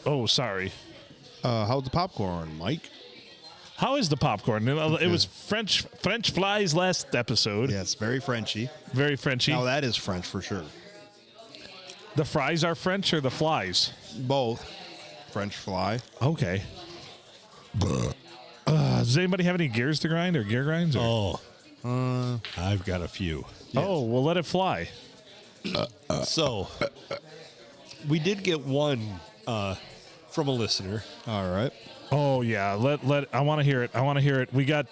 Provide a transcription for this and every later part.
Oh, sorry. How's the popcorn, Mike? How is the popcorn? It was French flies last episode. Yes, very Frenchy. Very Frenchy. Now that is French for sure. The fries are French or the flies? Both. French fly. Okay. Does anybody have any gears to grind or gear grinds? Or? I've got a few. Yes. Oh, well, let it fly. So, we did get one from a listener. All right. Oh, yeah. Let. I want to hear it. We got.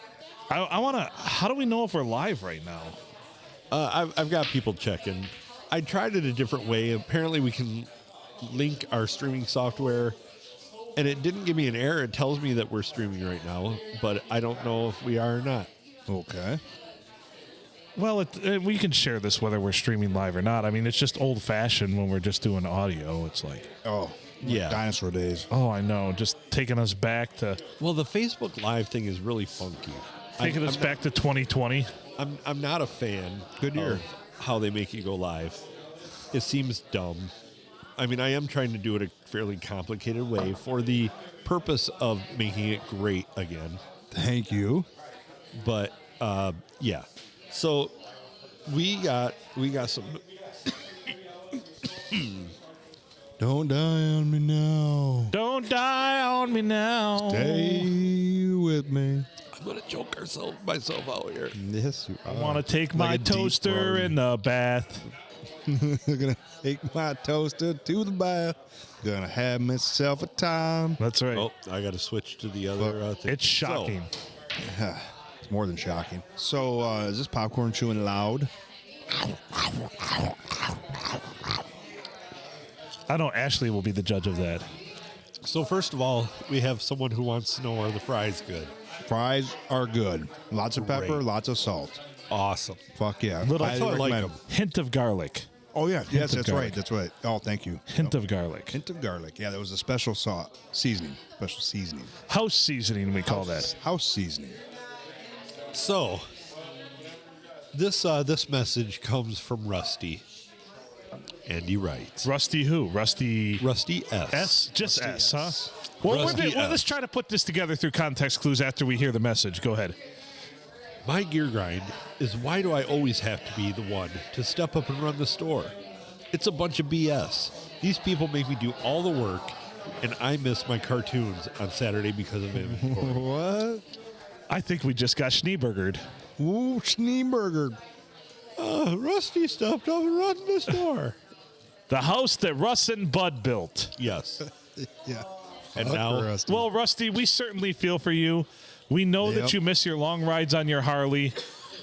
I want to. How do we know if we're live right now? I've got people checking. I tried it a different way. Apparently, we can link our streaming software, and it didn't give me an error. It tells me that we're streaming right now, but I don't know if we are or not. Okay. Well, we can share this whether we're streaming live or not. I mean, it's just old-fashioned when we're just doing audio. It's like, oh, yeah, dinosaur days. Oh, I know. Just taking us back to. Well, the Facebook Live thing is really funky. Taking us back to 2020. I'm not a fan. Good year. Of how they make you go live. It seems dumb. I mean, I am trying to do it a fairly complicated way for the purpose of making it great again. Thank you. But yeah. So we got some. Don't die on me now. Don't die on me now. Stay with me. I'm gonna choke myself out here. Yes, you are. I want to take my toaster in the bath. Gonna take my toaster to the bath. Gonna have myself a time. That's right. Oh, I got to switch to the other thing. It's shocking. It's more than shocking. So, is this popcorn chewing loud? I know Ashley will be the judge of that. So first of all, we have someone who wants to know, are the fries good? Fries are good. Lots of pepper, Great. lots of salt. Awesome. Fuck yeah. Little- Highly That's how I like recommend. them. Hint of garlic. Oh, yeah. Yes, of that's garlic. right. That's right. Oh, thank you. Hint of garlic. Hint of garlic. Yeah, that was a special seasoning. Special seasoning. House seasoning, we call that. House seasoning. So this message comes from Rusty, and he writes, Rusty who? Rusty S. S? Just Rusty S, S. huh? Well, Rusty S. let's try to put this together through context clues after we hear the message. Go ahead. My gear grind is why do I always have to be the one to step up and run the store? It's a bunch of BS. These people make me do all the work, and I miss my cartoons on Saturday because of inventory. What? I think we just got Schneebergered. Ooh, Schneeberger. Rusty stepped up and run the store. The house that Russ and Bud built. Yes. Yeah. And Fuck now, Rusty. Well, Rusty, we certainly feel for you. We know Yep. that you miss your long rides on your Harley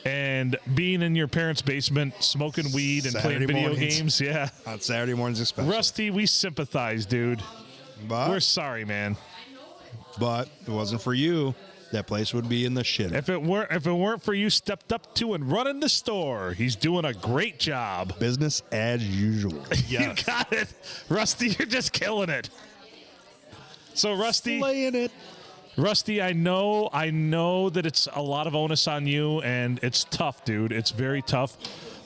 and being in your parents' basement, smoking weed and Saturday playing video mornings. games. Yeah. On Saturday mornings especially. Rusty, we sympathize, dude. But, We're sorry, man. but if it wasn't for you, that place would be in the shit. If it weren't for you stepped up to and running the store, he's doing a great job. Business as usual. You got it. Rusty, you're just killing it. So Rusty, playing it. Rusty, I know that it's a lot of onus on you, and it's tough, dude. It's very tough.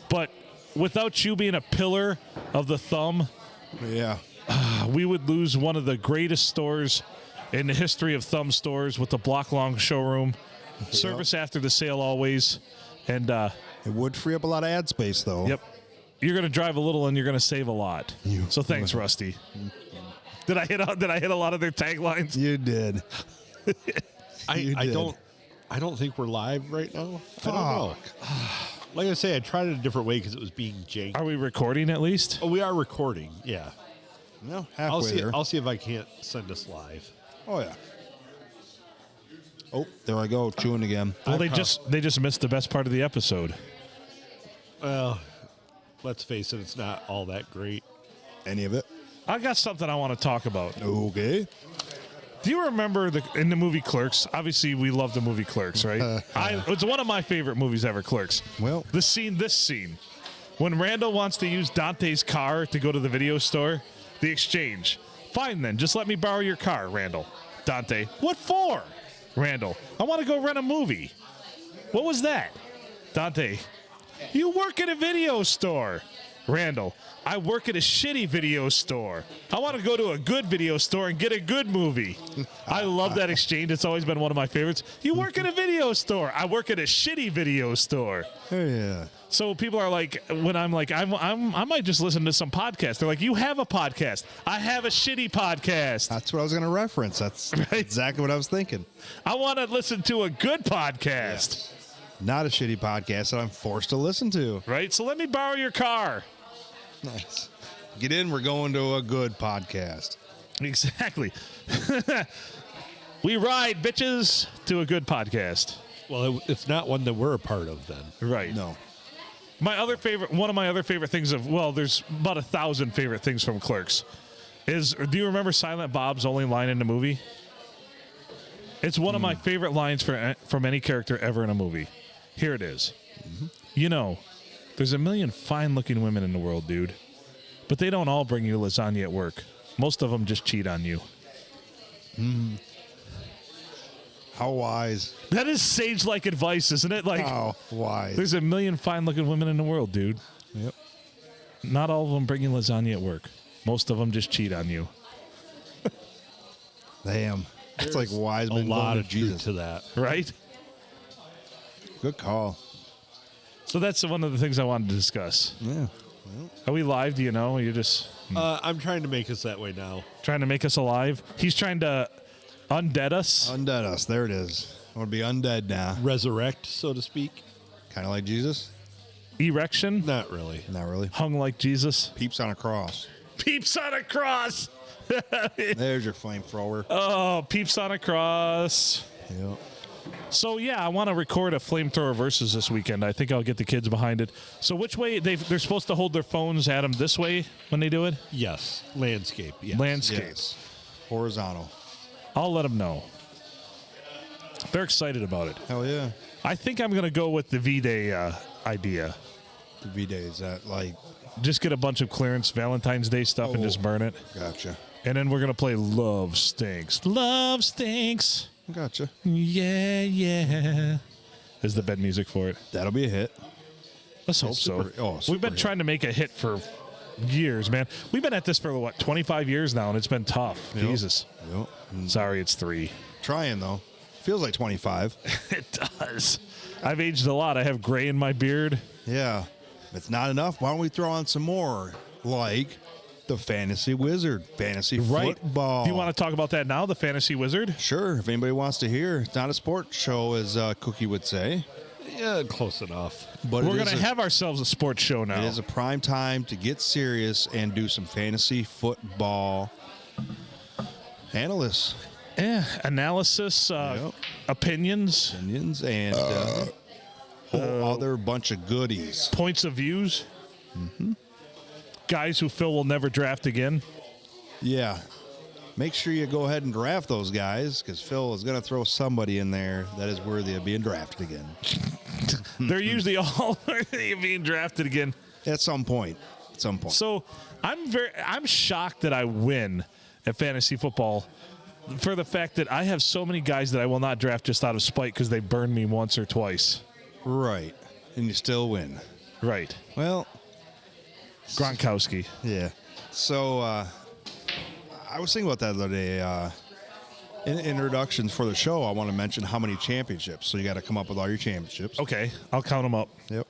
But without you being a pillar of the thumb, Yeah. we would lose one of the greatest stores in the history of thumb stores with the block-long showroom. Service after the sale always. And, It would free up a lot of ad space, though. yep, you're going to drive a little and you're going to save a lot. So thanks, Rusty. Did I hit a lot of their taglines? You did. I did. don't think we're live right now. I don't know. Like I say, I tried it a different way because it was being janky. Are we recording at least? Oh, we are recording. Yeah. No, halfway there. I'll see if I can't send us live. Oh, yeah. Oh, there I go, chewing again. Well, they just missed the best part of the episode. Well, let's face it, it's not all that great. Any of it? I got something I want to talk about. Okay. Do you remember in the movie Clerks? Obviously, we love the movie Clerks, right? It's one of my favorite movies ever, Clerks. Well. This scene, when Randall wants to use Dante's car to go to the video store, the exchange. Fine then, just let me borrow your car, Randall. Dante, what for? Randall, I want to go rent a movie. What was that? Dante, you work at a video store. Randall, I work at a shitty video store. I want to go to a good video store and get a good movie. I love that exchange. It's always been one of my favorites. You work at a video store. I work at a shitty video store. Oh, yeah. So people are like, when I'm like, I might just listen to some podcast. They're like, you have a podcast. I have a shitty podcast. That's what I was going to reference. That's Right. exactly what I was thinking. I want to listen to a good podcast. Not a shitty podcast that I'm forced to listen to. Right? So let me borrow your car. Nice. Get in. We're going to a good podcast. Exactly. We ride, bitches, to a good podcast. Well, it's not one that we're a part of then. Right. No. One of my other favorite things there's about 1,000 favorite things from Clerks. Do you remember Silent Bob's only line in the movie? It's one of my favorite lines from any character ever in a movie. Here it is. You know, there's a million fine-looking women in the world, dude. But they don't all bring you lasagna at work. Most of them just cheat on you. How wise. That is sage-like advice, isn't it? Like, How wise. there's a million fine-looking women in the world, dude. Yep. Not all of them bring you lasagna at work. Most of them just cheat on you. Damn. It's like wise A men lot going of to truth Jesus. to that. Right? Good call. So that's one of the things I wanted to discuss. Yeah. Are we live? Do you know? You're just I'm trying to make us that way now. trying to make us alive. He's trying to undead us. Undead us. There it is. I want to be undead now. Resurrect, so to speak. Kind of like Jesus. Erection. Not really. Not really. Hung like Jesus. Peeps on a cross. Peeps on a cross. There's your flamethrower. Oh, peeps on a cross. Yep. So yeah, I want to record a flamethrower versus this weekend. I think I'll get the kids behind it. So which way they're supposed to hold their phones at them? This way when they do it? Yes. Landscape. Yes. Landscape. Yes. Horizontal. I'll let them know. They're excited about it. Hell yeah. I think I'm gonna go with the V-Day idea. The V-Day, is that like, Just get a bunch of clearance Valentine's Day stuff and Oh. just burn it. gotcha. And then we're going to play Love Stinks. Love Stinks. Gotcha. Yeah, yeah. Is the bed music for it. That'll be a hit. Let's hope so. super We've been hit. trying to make a hit for years, man. We've been at this for, 25 years now, and it's been tough. Yep. Jesus. Yep. Sorry, it's 3. Trying, though. Feels like 25. It does. I've aged a lot. I have gray in my beard. Yeah. If it's not enough, why don't we throw on some more? Like the Fantasy Wizard. Fantasy football. Do you want to talk about that now, the Fantasy Wizard? Sure. If anybody wants to hear. It's not a sports show, as Cookie would say. Yeah, close enough. But We're going to have ourselves a sports show now. It is a prime time to get serious and do some fantasy football analysis. Yeah, analysis, opinions, Opinions and whole other bunch of goodies. points of views. Guys who Phil will never draft again. Yeah. Make sure you go ahead and draft those guys, because Phil is going to throw somebody in there that is worthy of being drafted again. They're usually all worthy of being drafted again. At some point. So I'm shocked that I win at fantasy football for the fact that I have so many guys that I will not draft just out of spite because they burned me once or twice. Right. And you still win. Right. Well, Gronkowski. yeah. So I was thinking about that the other day. In introductions for the show, I want to mention how many championships. So you got to come up with all your championships. Okay, I'll count them up. Yep.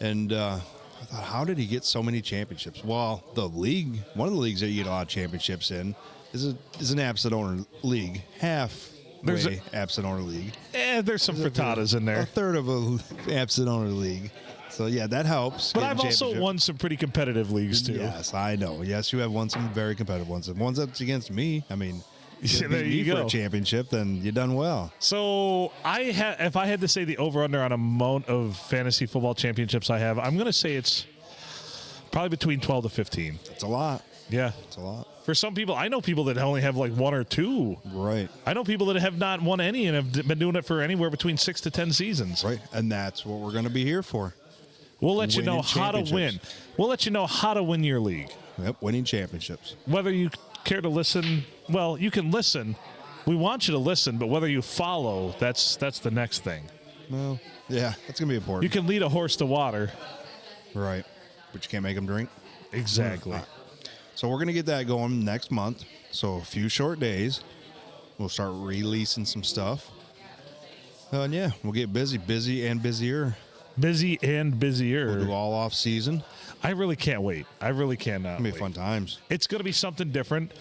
And I thought, how did he get so many championships? Well, the league, one of the leagues that you get a lot of championships in, is an absent owner league. There's Halfway absent owner league. There's some frittatas in A there. third of a absent owner league. So yeah, that helps. But getting I've also championship. won some pretty competitive leagues too. Yes, I know. Yes, you have won some very competitive ones. If one's up against me, I mean, Yeah, beat there you me for go. a championship, then you done well. So if I had to say the over/under on amount of fantasy football championships I have, I'm going to say it's probably between 12 to 15. That's a lot. Yeah. That's a lot. For some people, I know people that only have like 1 or 2. Right. I know people that have not won any and have been doing it for anywhere between 6 to 10 seasons. Right. And that's what we're going to be here for. We'll let you know Winning how to win. championships. We'll let you know how to win your league. Yep. Winning championships. Whether you care to listen, well, you can listen. We want you to listen, but whether you follow, that's the next thing. Well, yeah, that's going to be important. You can lead a horse to water. Right. but you can't make them drink. Exactly. So we're going to get that going next month. So a few short days. We'll start releasing some stuff. And yeah, we'll get busy and busier. Busy and busier. We'll do all off season. I really can't wait. I really cannot. It'll be wait. fun times. It's going to be something different.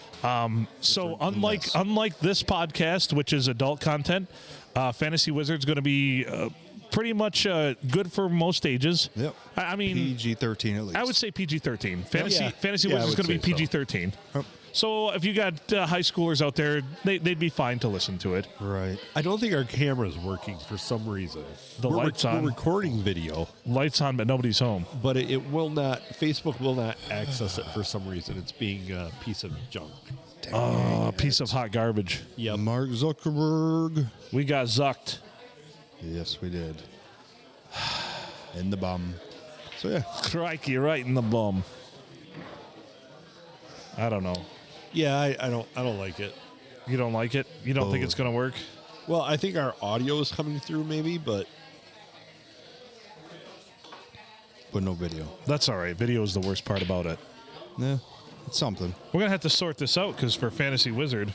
So unlike this podcast, which is adult content, Fantasy Wizard's going to be pretty much good for most ages. Yep. I mean, PG-13 at least. I would say PG-13. Fantasy Yeah, Wizard's going to be I would say PG-13. Yep. So if you got high schoolers out there, they'd be fine to listen to it. Right. I don't think our camera's working for some reason. Lights on. We're recording video, Lights on, but nobody's home. but it will not. Facebook will not access it for some reason. It's being a piece of junk. A piece of hot garbage. Yep. Mark Zuckerberg. We got zucked. Yes, we did. In the bum. So yeah. Crikey, right in the bum. I don't know. Yeah, I don't like it. You don't like it? You don't think it's going to work? Well, I think our audio is coming through maybe, but no video. That's all right. Video is the worst part about it. Yeah. It's something. We're going to have to sort this out because for Fantasy Wizard,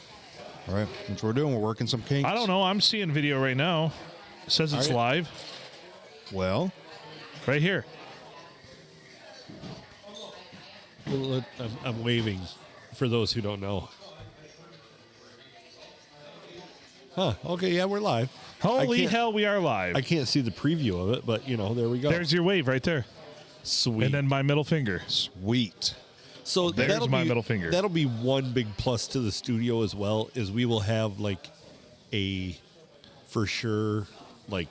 All right. That's what we're doing. We're working some kinks. I don't know. I'm seeing video right now. It says it's All right. live Well, right here. well, I'm waving for those who don't know. Huh. Okay, yeah, we're live. Holy can't- hell, we are live. I can't see the preview of it, but, there we go. There's your wave right there. Sweet. And then my middle finger. sweet. So There's that'll my be, middle finger. That'll be one big plus to the studio as well, is we will have like a for sure like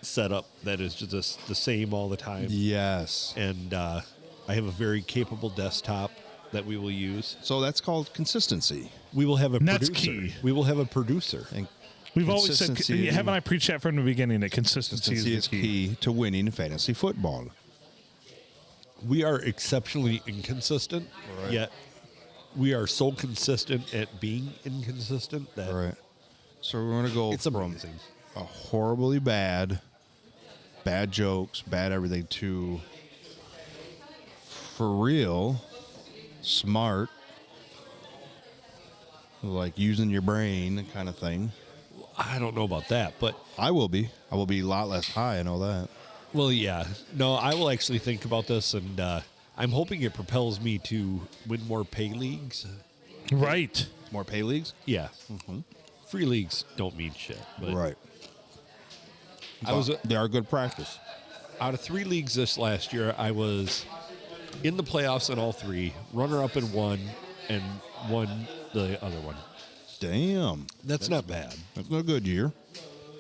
setup that is just the same all the time. Yes. And I have a very capable desktop that we will use. So that's called consistency. We will have a And that's producer. key. We will have a producer. And We've always said, consistency- haven't I preached that from the beginning, that consistency consistency is the key. to winning fantasy football. We are exceptionally inconsistent, yet we are so consistent at being inconsistent that All right. So we're going to go it's from amazing. a horribly bad jokes, bad everything, to for real, smart, like using your brain kind of thing. I don't know about that, but I will be a lot less high. I know that. well, yeah. No, I will actually think about this, and I'm hoping it propels me to win more pay leagues. Right. More pay leagues. Yeah. Free leagues don't mean shit. But Right. I was They are good practice. out of 3 leagues this last year. I was in the playoffs in all 3, runner-up in 1, and won the other one. Damn. That's not bad. That's no good year.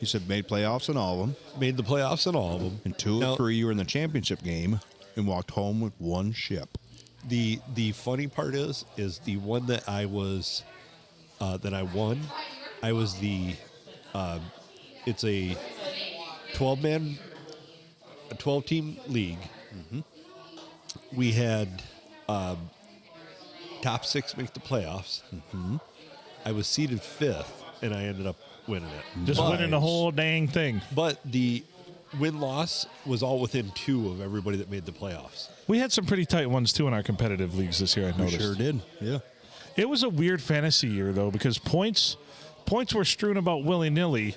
You said made playoffs in all of them. Made the playoffs in all of them. And 2 Now, or 3 you were in the championship game and walked home with 1 ship. The funny part is the one that I was that I won. I was the it's a 12-team league. We had top 6 make the playoffs. I was seeded 5th, and I ended up winning it. Just But- winning the whole dang thing. But the win-loss was all within 2 of everybody that made the playoffs. We had some pretty tight ones, too, in our competitive leagues this year, I We noticed. sure did. Yeah. It was a weird fantasy year, though, because points were strewn about willy-nilly,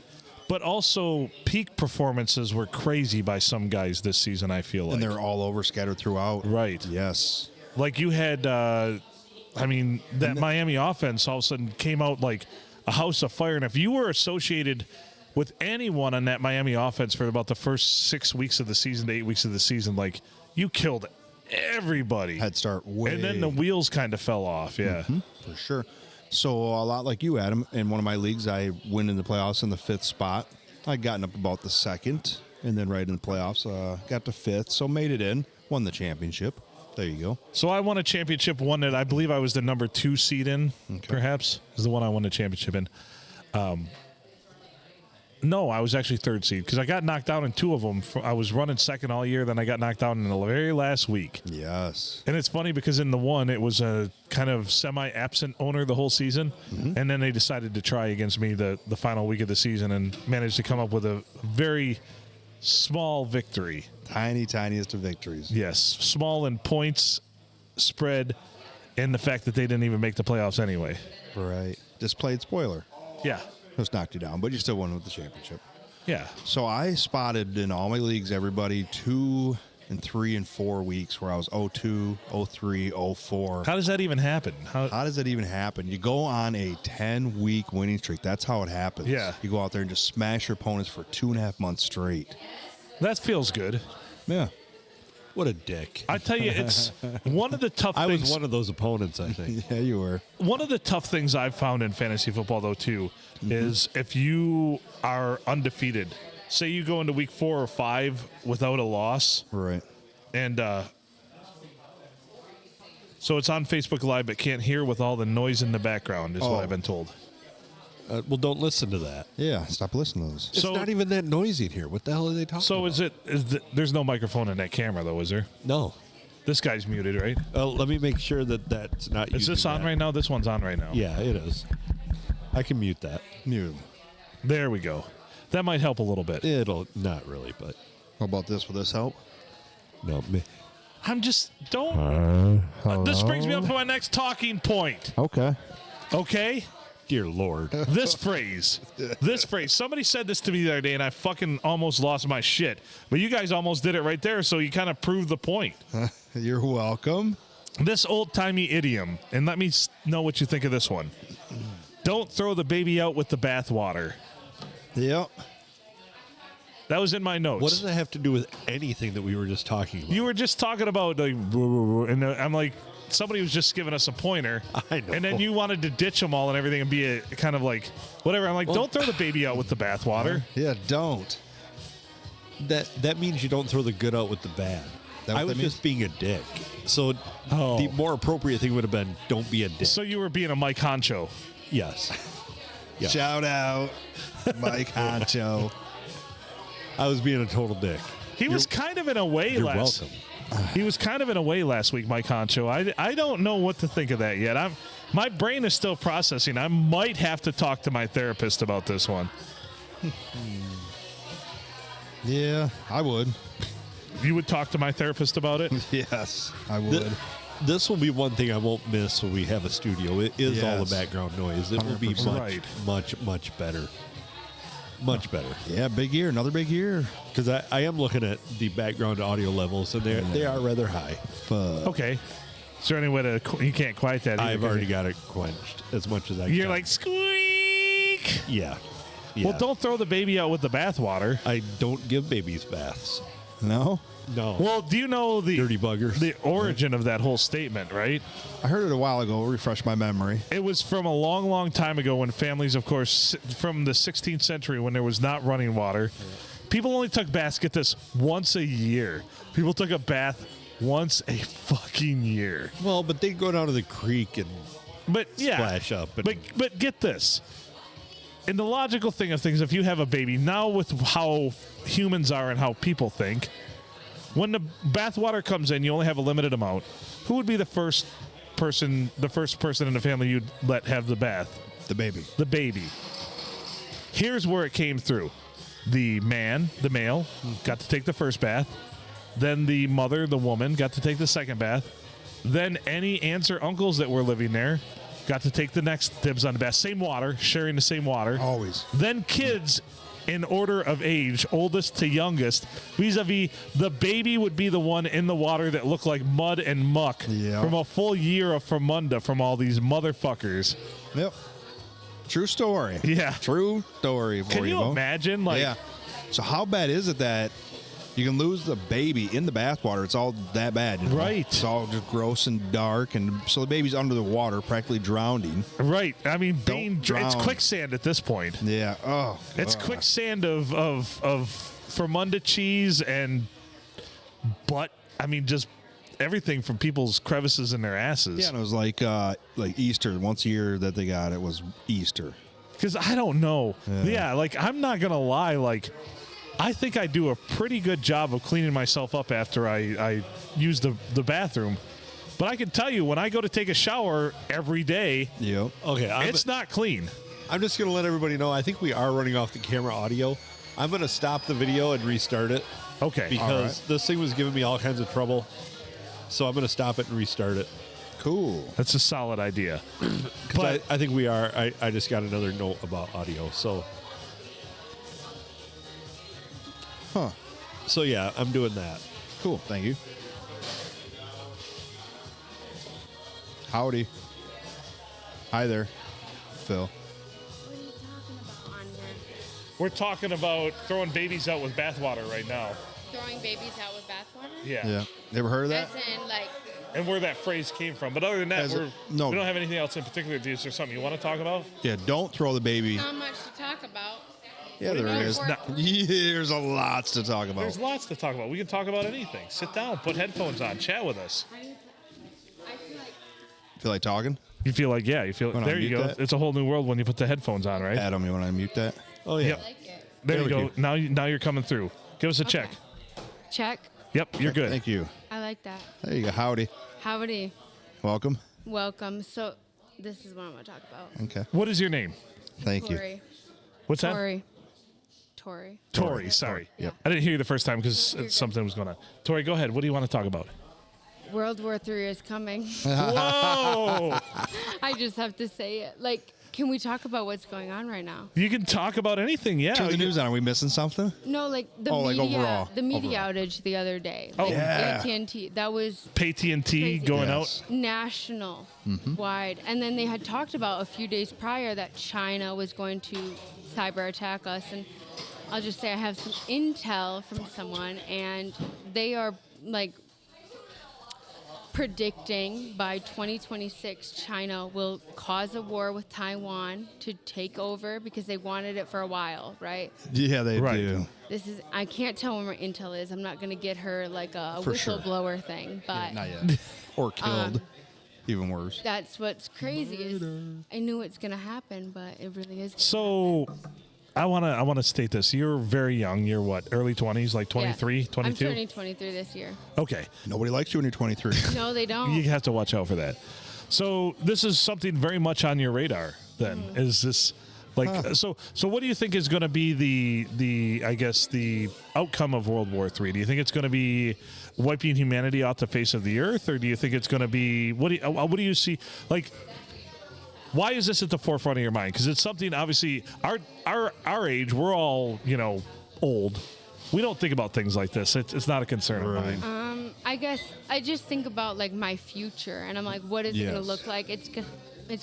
but also peak performances were crazy by some guys this season, I feel like. And they're all over, scattered throughout. Right. Yes. Like you had, that Miami offense all of a sudden came out like a house of fire. And if you were associated with anyone on that Miami offense for about the first 6 weeks of the season to 8 weeks of the season, like you killed everybody. Head start way. And then the wheels kind of fell off. Yeah. For sure. So a lot like you, Adam, in one of my leagues, I win in the playoffs in the 5th spot. I'd gotten up about the 2nd, and then right in the playoffs, got to 5th, so made it in, won the championship. There you go. So I won a championship, one that I believe I was the number 2 seed in, perhaps, is the one I won the championship in. No, I was actually 3rd seed because I got knocked out in 2 of them. I was running 2nd all year, then I got knocked out in the very last week. Yes. And it's funny because in the one, it was a kind of semi-absent owner the whole season, and then they decided to try against me the final week of the season and managed to come up with a very small victory. Tiniest of victories. Yes, small in points, spread, and the fact that they didn't even make the playoffs anyway. Right. Just played spoiler. Yeah, Just knocked you down, but you still won with the championship. yeah. So I spotted in all my leagues everybody 2 and 3 and 4 weeks where I was 0-2, 0-3, 0-4. How does that even happen? How does that even happen? You go on a 10-week winning streak. That's how it happens. Yeah. You go out there and just smash your opponents for 2.5 months straight. That feels good. Yeah. What a dick. I tell you, it's one of the tough I things. was one of those opponents, I think. Yeah, you were. One of the tough things I've found in fantasy football, though, too, is if you are undefeated, say you go into week 4 or 5 without a loss, Right. and so it's on Facebook Live, but can't hear with all the noise in the background, is what I've been told. Well, don't listen to that. Yeah, stop listening to those. It's So- not even that noisy in here. What the hell are they talking So about? there's no microphone in that camera, though, is there? No. This guy's muted, right? Let me make sure that that's not Is this on right now? This one's on right now. Yeah, it is. I can mute that. Mute. There we go. That might help a little bit. It'll not really, but How about this? Will this help? no. I'm just, this brings me up to my next talking point, Okay. okay? Dear Lord. This phrase. Somebody said this to me the other day, and I fucking almost lost my shit. But you guys almost did it right there, so you kind of proved the point. You're welcome. This old-timey idiom, and let me know what you think of this one. Don't throw the baby out with the bathwater. Yep. That was in my notes. What does that have to do with anything that we were just talking about? You were just talking about, like, and I'm like, somebody was just giving us a pointer. I know. And then you wanted to ditch them all and everything and be a kind of like, whatever. I'm like, don't throw the baby out with the bathwater. Yeah, don't. That means you don't throw the good out with the bad. That what I was that means? just being a dick. So Oh. the more appropriate thing would have been don't be a dick. So you were being a Mike Honcho. Yes. Yeah. Shout out, Mike Honcho. I was being a total dick. He was kind of in a way You're last. welcome. He was kind of in a way last week, Mike Honcho. I don't know what to think of that yet. My brain is still processing. I might have to talk to my therapist about this one. Yeah, I would. You would talk to my therapist about it? Yes, I would. This will be one thing I won't miss when we have a studio. It is all Yes. the background noise. It will be 100%. much, Right. much better. Much better. Yeah, big year, another big year. Because I am looking at the background audio levels, and they are rather high. Fuck. Okay. Is there any way to, you can't quiet that either, I've can already you? got it quenched as much as I You're can. like, squeak. Yeah. Well, don't throw the baby out with the bathwater. I don't give babies baths. No? No. Well, do you know Dirty buggers. the origin of that whole statement, right? I heard it a while ago. Refresh my memory. It was from a long, long time ago when families, of course, from the 16th century when there was not running water, people only took baths, get this, once a year. People took a bath once a fucking year. Well, but they go down to the creek and But yeah, splash up. And but get this. In the logical thing of things, if you have a baby, now with how humans are and how people think, when the bathwater comes in, you only have a limited amount. Who would be the first person in the family you'd let have the bath? The baby. The baby. Here's where it came through. The male, got to take the first bath. Then the mother, the woman, got to take the second bath. Then any aunts or uncles that were living there got to take the next dibs on the bath. Same water, sharing the same water. Always. Then kids, in order of age, oldest to youngest, vis-a-vis the baby would be the one in the water that looked like mud and muck Yeah. from a full year of Fermunda from all these motherfuckers. Yep. True story. Yeah. True story. Can you Bo. imagine? Like, Yeah. So how bad is it that you can lose the baby in the bathwater? It's all that bad. You know? Right. It's all just gross and dark, and so the baby's under the water, practically drowning. right. I mean, Don't it's drown. quicksand at this point. Yeah. Oh. It's quicksand of Fermunda cheese and butt. I mean, just everything from people's crevices in their asses. Yeah, and it was like Easter. Once a year that they got it was Easter. Because I don't know. Yeah, like, I'm not going to lie. Like, I think I do a pretty good job of cleaning myself up after I use the bathroom. But I can tell you, when I go to take a shower every day, Yep. okay, it's not clean. I'm just going to let everybody know. I think we are running off the camera audio. I'm going to stop the video and restart it Okay. because this thing was giving me all kinds of trouble. So I'm going to stop it and restart it. Cool. That's a solid idea. Because I think we are. I just got another note about audio. So yeah, I'm doing that. Cool. Thank you. Howdy. Hi there, Phil. What are you talking about on here? We're talking about throwing babies out with bathwater right now. Throwing babies out with bathwater? Yeah. Yeah. Never heard of that? As in, like, And where that phrase came from. But other than that, we don't have anything else in particular. Is there something you want to talk about? Yeah. Don't throw the baby. not much to talk about. Yeah, there is. No. There's a lots to talk about. There's lots to talk about. We can talk about anything. Sit down, put headphones on, chat with us. I feel like Feel like talking? You feel like, yeah, you feel Wanna there you unmute go. that? It's a whole new world when you put the headphones on, right? Adam, you want to unmute that? Oh, yeah. Yep. I like it. There you There go. we Now you're coming through. Give us a check. Check. Yep, you're good. Thank you. I like that. There you go. Howdy. Howdy. Welcome. Welcome. So, this is what I'm going to talk about. Okay. What is your name? Thank you. Tori. What's that? Tori. Tori. Tori, sorry. Yep. I didn't hear you the first time because something was going on. Tori, go ahead. What do you want to talk about? World War III is coming. Whoa! I just have to say it. Like, can we talk about what's going on right now? You can talk about anything, yeah. Turn the news on. Are we missing something? No, like the Oh, like media, overall. the media outage the other day. Oh. Like Yeah. AT&T. That was AT&T Crazy. going Yes. national wide. And then they had talked about a few days prior that China was going to cyber attack us. And I'll just say I have some intel from someone, and they are like predicting by 2026 China will cause a war with Taiwan to take over because they wanted it for a while, right? Yeah, they Right. do. This is I can't tell when my intel is. I'm not going to get her like a For sure. whistleblower thing, but Not yet. Or killed. Even worse. that's what's crazy is I knew it's going to happen, but it really is. So I want to state this. You're very young. You're what? Early 20s, like 23, Yeah. 22? I'm turning 23 this year. Okay. Nobody likes you when you're 23. No, they don't. You have to watch out for that. So this is something very much on your radar then. Is this like so what do you think is going to be the I guess the outcome of World War III? Do you think it's going to be wiping humanity off the face of the earth, or do you think it's going to be what do you see like why is this at the forefront of your mind? Because it's something obviously our age, we're all, old. We don't think about things like this. It's not a concern of mine. I guess I just think about like my future, and I'm like, what is it going to Yes. look like? It's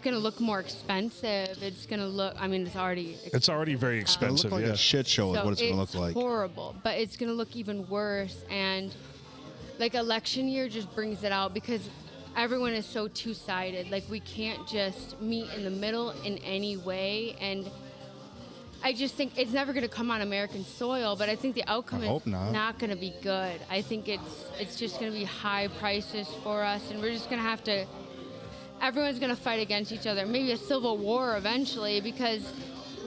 going to look more expensive. It's going to look. I mean, it's already. It's already very It'll expensive. look like Yeah. a shit show is So what it's going to look like. horrible, but it's going to look even worse. And like election year just brings it out because everyone is so two-sided. Like we can't just meet in the middle in any way. And I just think it's never going to come on American soil, but I think the outcome I is hope not. going to be good. I think it's just going to be high prices for us, and we're just going to have to. Everyone's going to fight against each other. Maybe a civil war eventually, because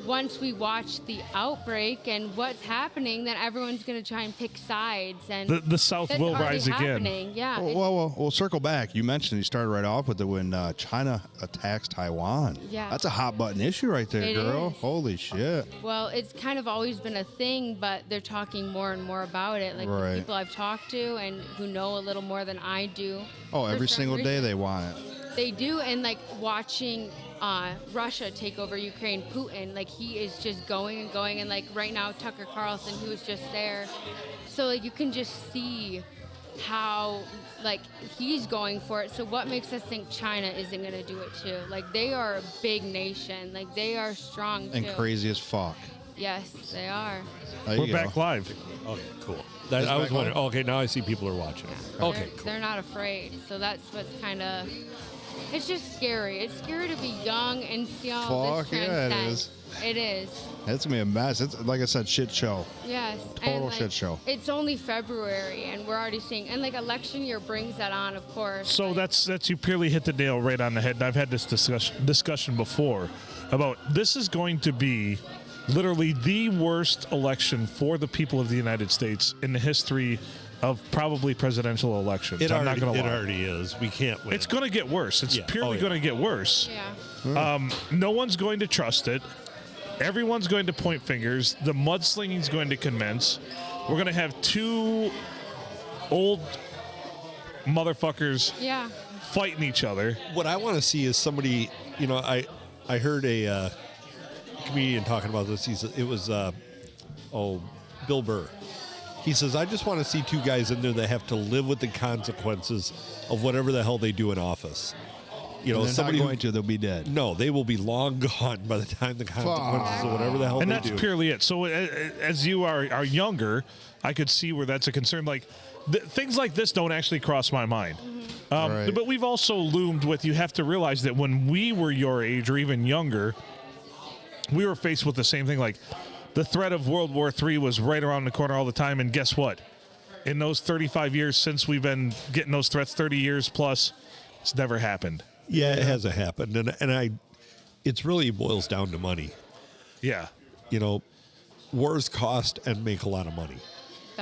once we watch the outbreak and what's happening, then everyone's going to try and pick sides. And The South that's will already rise again. happening. Yeah. Well, we'll circle back. You mentioned you started right off with it when China attacks Taiwan. Yeah. That's a hot button issue right there, It girl. is. Holy shit. Well, it's kind of always been a thing, but they're talking more and more about it. Like Right. the people I've talked to and who know a little more than I do. Oh, for every some single day reason. they want it. They do, and like watching Russia take over Ukraine, Putin, like he is just going and going, and like right now Tucker Carlson, who was just there, so like you can just see how like he's going for it. So what makes us think China isn't going to do it too? Like they are a big nation, like they are strong And too. crazy as fuck. Yes, they are. There We're you go. back live. Okay, cool. Is I it was back wondering. on? Okay, now I see people are watching. Okay, they're, cool. they're not afraid. So that's what's kind of. It's just scary. It's scary to be young and see all Fuck this yeah, it transcend. is. It is. It's going to be a mess. It's, like I said, shit show. Yes. Total shit show. It's only February, and we're already seeing. And like election year brings that on, of course. So like, that's you purely hit the nail right on the head. And I've had this discussion before about this is going to be literally the worst election for the people of the United States in the history of probably presidential elections. It I'm not already, going to lie. already is. We can't win. It's going to get worse. It's Yeah. purely Oh, yeah. going to get worse. Yeah. No one's going to trust it. everyone's going to point fingers. The mudslinging is going to commence. We're going to have two old motherfuckers Yeah. fighting each other. What I want to see is somebody, I heard a comedian talking about this. It was Bill Burr. He says, I just want to see two guys in there that have to live with the consequences of whatever the hell they do in office. They're somebody not going to, they'll be dead. No, they will be long gone by the time the consequences of whatever the hell And they that's do. purely it. So as you are younger, I could see where that's a concern. Like things like this don't actually cross my mind. Right. But we've also loomed with, you have to realize that when we were your age or even younger, we were faced with the same thing. Like the threat of World War III was right around the corner all the time. And guess what? In those 35 years since we've been getting those threats, 30 years plus, it's never happened. Yeah, it hasn't happened. And it's really boils down to money. Yeah. Wars cost and make a lot of money.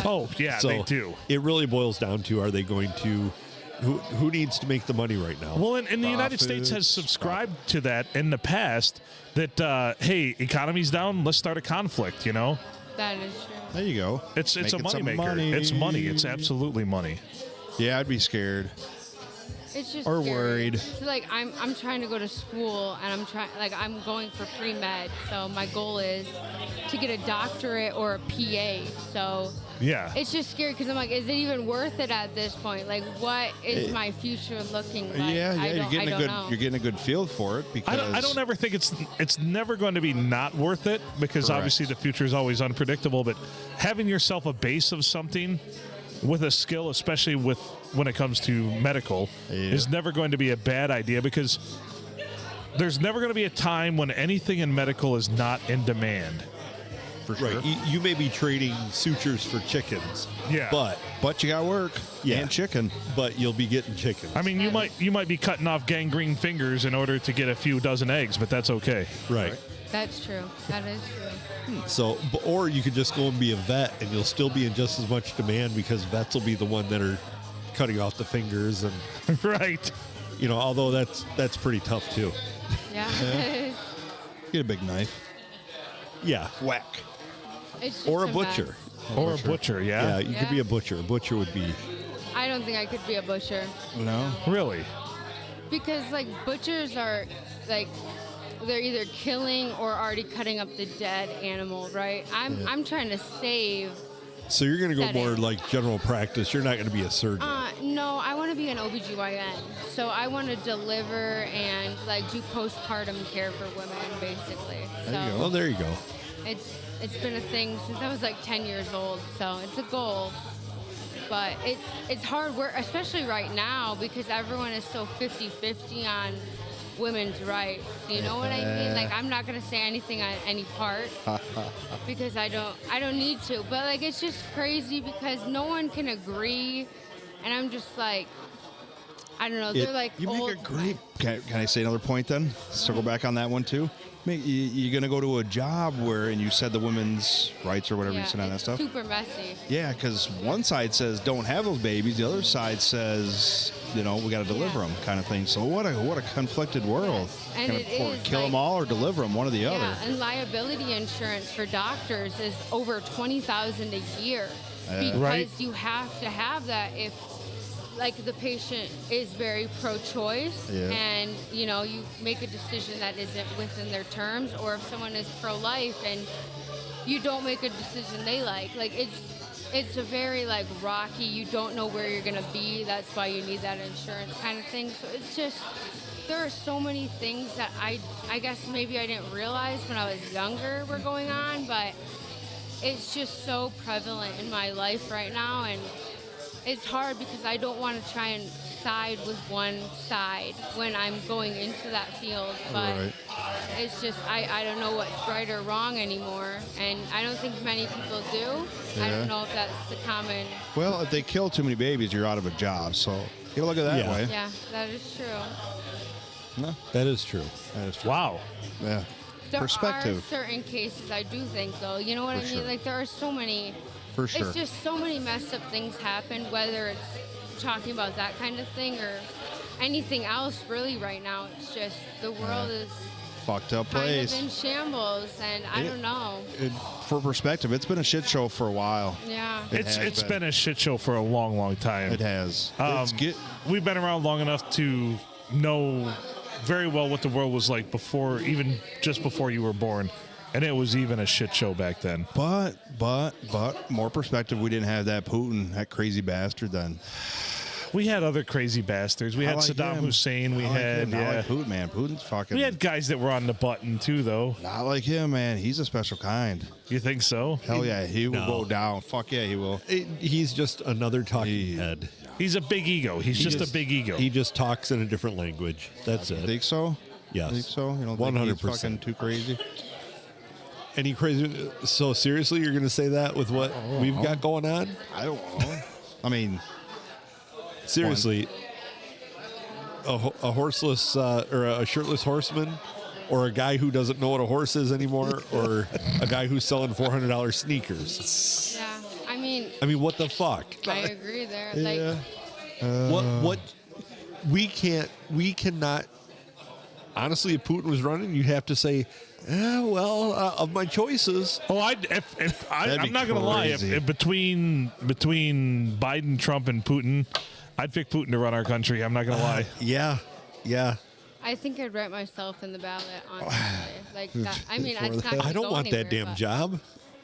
Oh, yeah, So they do. It really boils down to, are they going to, who needs to make the money right now? Well, and the United States has subscribed to that in the past that, hey, economy's down, let's start a conflict, That is true. There you go. It's a Making some moneymaker. money. It's money. It's absolutely money. Yeah, I'd be scared. It's just Or scary. worried. So, I'm trying to go to school, and I'm going for pre-med. So my goal is to get a doctorate or a PA. So Yeah. it's just scary because I'm like, is it even worth it at this point? Like, what is my future looking like? You're getting I a good don't know. you're getting a good feel for it because I don't ever think it's never going to be not worth it because Correct. obviously the future is always unpredictable. But having yourself a base of something with a skill, especially when it comes to medical, is never going to be a bad idea because there's never going to be a time when anything in medical is not in demand. for sure. Right. You may be trading sutures for chickens. Yeah. But You got work and chicken. But you'll be getting chickens. I mean, you might be cutting off gangrene fingers in order to get a few dozen eggs, but that's okay. Right. That's true. That is true. So, or you could just go and be a vet, and you'll still be in just as much demand because vets will be the one that are cutting off the fingers, and Right. although that's pretty tough too. Yeah. Get a big knife. Yeah. Whack. It's just Or a mess. butcher. Or a butcher, Yeah, yeah. you could be a butcher. A butcher would be. I don't think I could be a butcher No. Really? because butchers are they're either killing or already cutting up the dead animal, right? I'm trying to save. So you're going to go Setting. more like general practice. You're not going to be a surgeon. No, I want to be an OBGYN. So I want to deliver and do postpartum care for women, basically. There you So go. Oh, there you go. it's been a thing since I was 10 years old. So it's a goal. But it's hard work, especially right now, because everyone is so 50-50 on women's rights. You know what I mean? I'm not gonna say anything on any part because I don't need to. But it's just crazy because no one can agree, and I'm just I don't know. They're You old. make a great. Can I say another point then? Circle back on that one too. You're going to go to a job and you said the women's rights or whatever you said on that it's stuff. super messy. Yeah, because one side says don't have those babies, the other side says we got to deliver them, kind of thing. So what a conflicted world. And Kinda it is, kill them all or deliver them, one or the other. Yeah, and liability insurance for doctors is over $20,000 a year because Right. you have to have that if the patient is very pro-choice and you make a decision that isn't within their terms, or if someone is pro-life and you don't make a decision they like it's a very rocky, you don't know where you're gonna be, that's why you need that insurance kind of thing. So it's just, there are so many things that I guess maybe I didn't realize when I was younger were going on, but it's just so prevalent in my life right now, and it's hard because I don't want to try and side with one side when I'm going into that field, but Right. it's just I don't know what's right or wrong anymore, and I don't think many people do. I Yeah. don't know if that's the common. Well, if they kill too many babies, you're out of a job. So you look at it that Yeah. way. Yeah, that is true. No, That is true. that is true. Wow. Yeah. There Perspective. are certain cases I do think, though. You know what For I mean? sure. There are so many. For sure. It's just so many messed up things happen, whether it's talking about that kind of thing or anything else really right now. It's just the world is fucked up kind place. of in shambles, and I don't know. For perspective, it's been a shit show for a while. Yeah. It's been a shit show for a long, long time. It has. We've been around long enough to know very well what the world was like before, even just before you were born. And it was even a shit show back then. But more perspective, we didn't have that Putin, that crazy bastard then. We had other crazy bastards. We had Saddam Hussein. We had not like Putin, man. Putin's fucking. We had guys that were on the button too, though. Not like him, man. He's a special kind. You think so? Hell yeah, he will go down. Fuck yeah, he will. He's just another talking head. He's a big ego. He's just a big ego. He just talks in a different language. That's it. Think so? Yes. Think so? You don't 100%. think he's fucking too crazy? Any crazy? So seriously, you're going to say that with what we've got going on? I don't know. I mean, seriously, a horseless or a shirtless horseman, or a guy who doesn't know what a horse is anymore, or a guy who's selling $400 sneakers. Yeah. I mean, what the fuck? I agree there. yeah. Like, What we cannot. Honestly, if Putin was running, you'd have to say, of my choices. Oh, I'm not going to lie. If between Biden, Trump, and Putin, I'd pick Putin to run our country. I'm not going to lie. Yeah. I think I'd write myself in the ballot, honestly. Like that. I mean, it's not. I don't want that anywhere, damn but- job.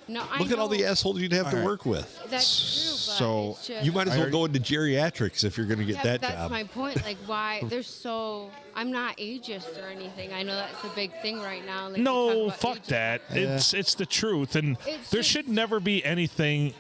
No, I Look at all the know. assholes you'd have to All right. work with. That's true. But So, it's just, You might as well go into geriatrics if you're going to get that that's job. my point. Like, why? They're so. I'm not ageist or anything. I know that's a big thing right now. Like, they No, talk about fuck ageist. that. It's the truth, and It's there just- should never be anything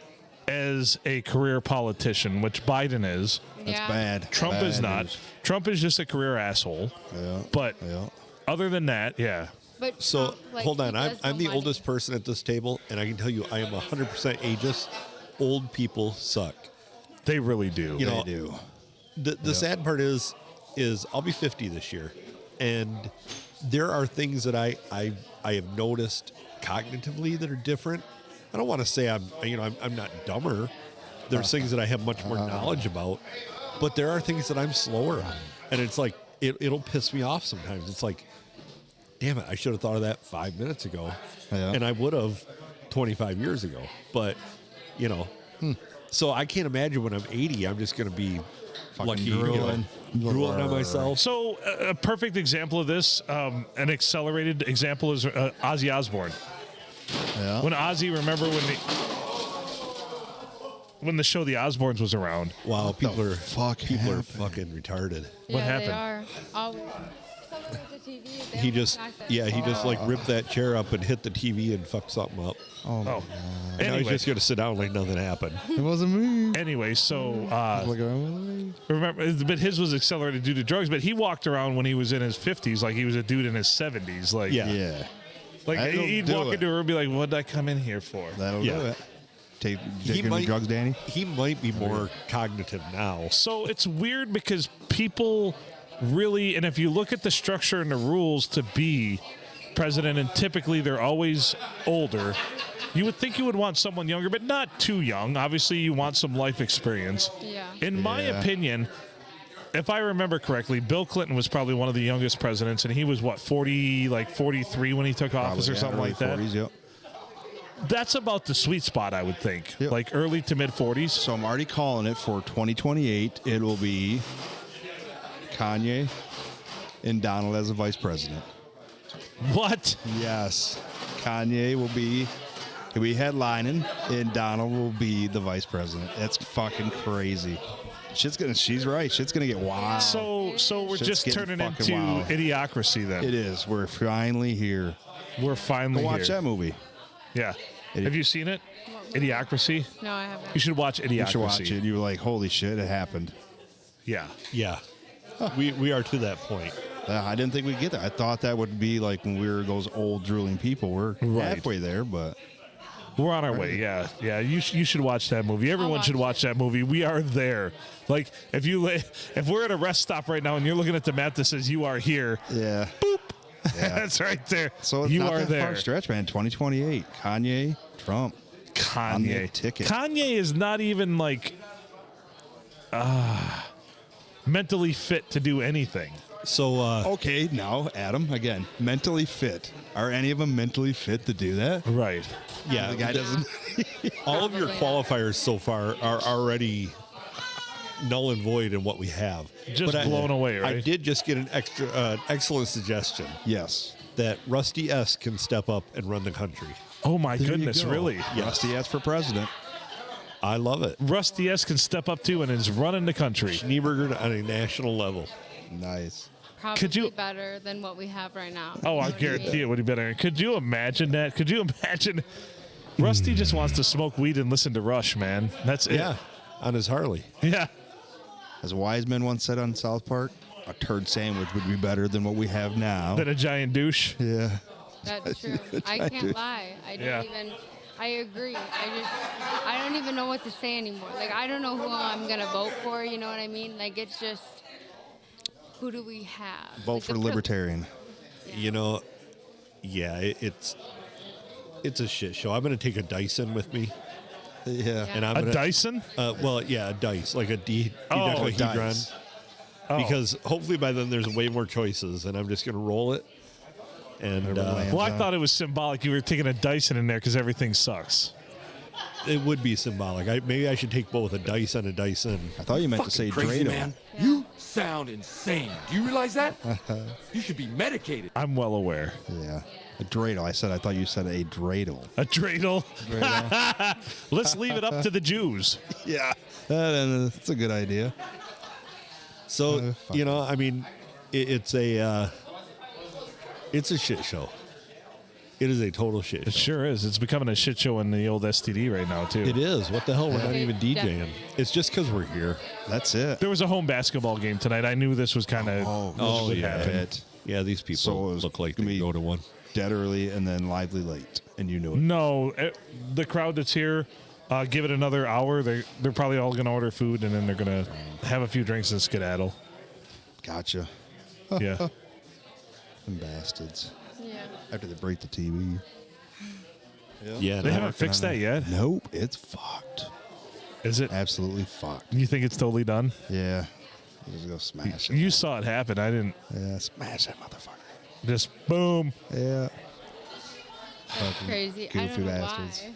as a career politician, which Biden is. That's Yeah. bad. Trump Bad is not. news. Trump is just a career asshole. Yeah. But Yeah. other than that, yeah. But So Trump, like, hold he on, does I'm no the money. oldest person at this table, and I can tell you I am 100% ageist. Old people suck. They really do. You know, They do. The sad part is I'll be 50 this year, and there are things that I have noticed cognitively that are different. I don't want to say I'm not dumber. There's things that I have much more knowledge about, but there are things that I'm slower on, and it's like it'll piss me off sometimes. It's like, damn it, I should have thought of that 5 minutes ago, Yeah. and I would have 25 years ago. But so I can't imagine when I'm 80, I'm just going to be lucky, drooling. drooling on myself. So a perfect example of this, an accelerated example is Ozzy Osbourne. Yeah. When Ozzy, remember when the show The Osbournes was around? Wow, people are happened? fucking retarded. What happened? They are. Always. Someone with the TV, they He almost just knocked that he just like Oh. ripped that chair up and hit the TV and fucked something up. Oh, Oh, And I was anyway, just gonna sit down like nothing happened. it wasn't me. anyway, so Look around. remember, but his was accelerated due to drugs. But he walked around when he was in his 50s like he was a dude in his 70s. Like, Yeah. Yeah. like That'll he'd do walk it. into a room and be like, "What'd I come in here for?" That'll Yeah. do it. Take He any drugs, Danny? He might be more cognitive now. So it's weird because people really, and if you look at the structure and the rules to be president, and typically they're always older, you would think you would want someone younger, but not too young. Obviously, you want some life experience. Yeah. In my Yeah. opinion, if I remember correctly, Bill Clinton was probably one of the youngest presidents, and he was, 43 when he took office or something like that. 40s, yep. That's about the sweet spot, I would think. Yep. Like early to mid 40s. So I'm already calling it for 2028. It will be Kanye and Donald as a vice president. What? Yes. Kanye will be headlining and Donald will be the vice president. That's fucking crazy. She's right. Shit's gonna get wild. So we're Shit's just getting turning fucking into wild. idiocracy then. It is. We're finally here. We're finally Go watch here. that movie. Yeah. Have you seen it? Idiocracy? No, I haven't. You should watch Idiocracy. You should watch it. You were like, holy shit, it happened. Yeah. Yeah, we are to that point. I didn't think we'd get there. I thought that would be like when we were those old drooling people. We're Right. halfway there, but We're on our way. Yeah. Yeah. You should watch that movie. Everyone watch should it. watch that movie. We are there. Like if we're at a rest stop right now and you're looking at the map that says you are here, yeah. that's right there. So it's you not are that there. far stretch, man. 2028. Kanye, Trump. On the Kanye. ticket. Kanye is not even like mentally fit to do anything. So, Okay, now, Adam, again, mentally fit. Are any of them mentally fit to do that? Right. yeah, The guy doesn't. all of your Probably not. qualifiers so far are already null and void in what we have. Just blown away, I right? did just get an excellent suggestion Yes. that Rusty S. can step up and run the country. Oh my There you goodness, go. really? Rusty S for president. I love it. Rusty S can step up too and is running the country. Schneeberger on a national level. Nice. Probably Could you- better than what we have right now. Oh, I guarantee it would be better. Could you imagine that? Could you imagine? Rusty just wants to smoke weed and listen to Rush, man. That's it. Yeah, on his Harley. Yeah. As Wiseman once said on South Park, a turd sandwich would be better than what we have now. Then a giant douche. Yeah. That's true. I can't lie. I don't Yeah. even. I agree. I don't even know what to say anymore. Like, I don't know who I'm gonna vote for. You know what I mean? Like, it's just, who do we have? Vote Like, for the libertarian. You know, yeah, it's a shit show. I'm going to take a Dyson with me, Yeah. and I'm A gonna, Dyson? well, yeah, a dice, like a dice. dodecahedron. Oh. Because hopefully by then there's way more choices, and I'm just going to roll it. And Well, I thought it was symbolic. You were taking a Dyson in there because everything sucks. it would be symbolic. Maybe I should take both a dice and a Dyson. I thought you meant to say Crazy Drado. man. You sound insane. Do you realize that? You should be medicated. I'm well aware. Yeah. A dreidel. I thought you said a dreidel. A dreidel. Let's leave it up to the Jews. Yeah. That's a good idea. So fuck you know, I mean, it's a shit show. It is a total shit It show. sure is. It's becoming a shit show in the old STD right now, too. It is. What the hell? We're not Yeah. even DJing. It's just because we're here. That's it. There was a home basketball game tonight. I knew this was kind of Oh, would yeah. happen. Yeah, these people So it was look like they gonna be- go to one. Dead early and then lively late. And you knew it. No, the crowd that's here, give it another hour. They're probably all going to order food, and then they're going to have a few drinks and skedaddle. Gotcha. Yeah. Them bastards. Yeah. After they break the TV. Yeah, They no, haven't fixed that yet. Nope. It's fucked. Is it? Absolutely fucked. You think it's totally done? Yeah. You just go smash it. You saw it happen. I didn't. Yeah, smash that motherfucker. Just boom. Yeah. That's crazy. I goofy don't know bastards. why.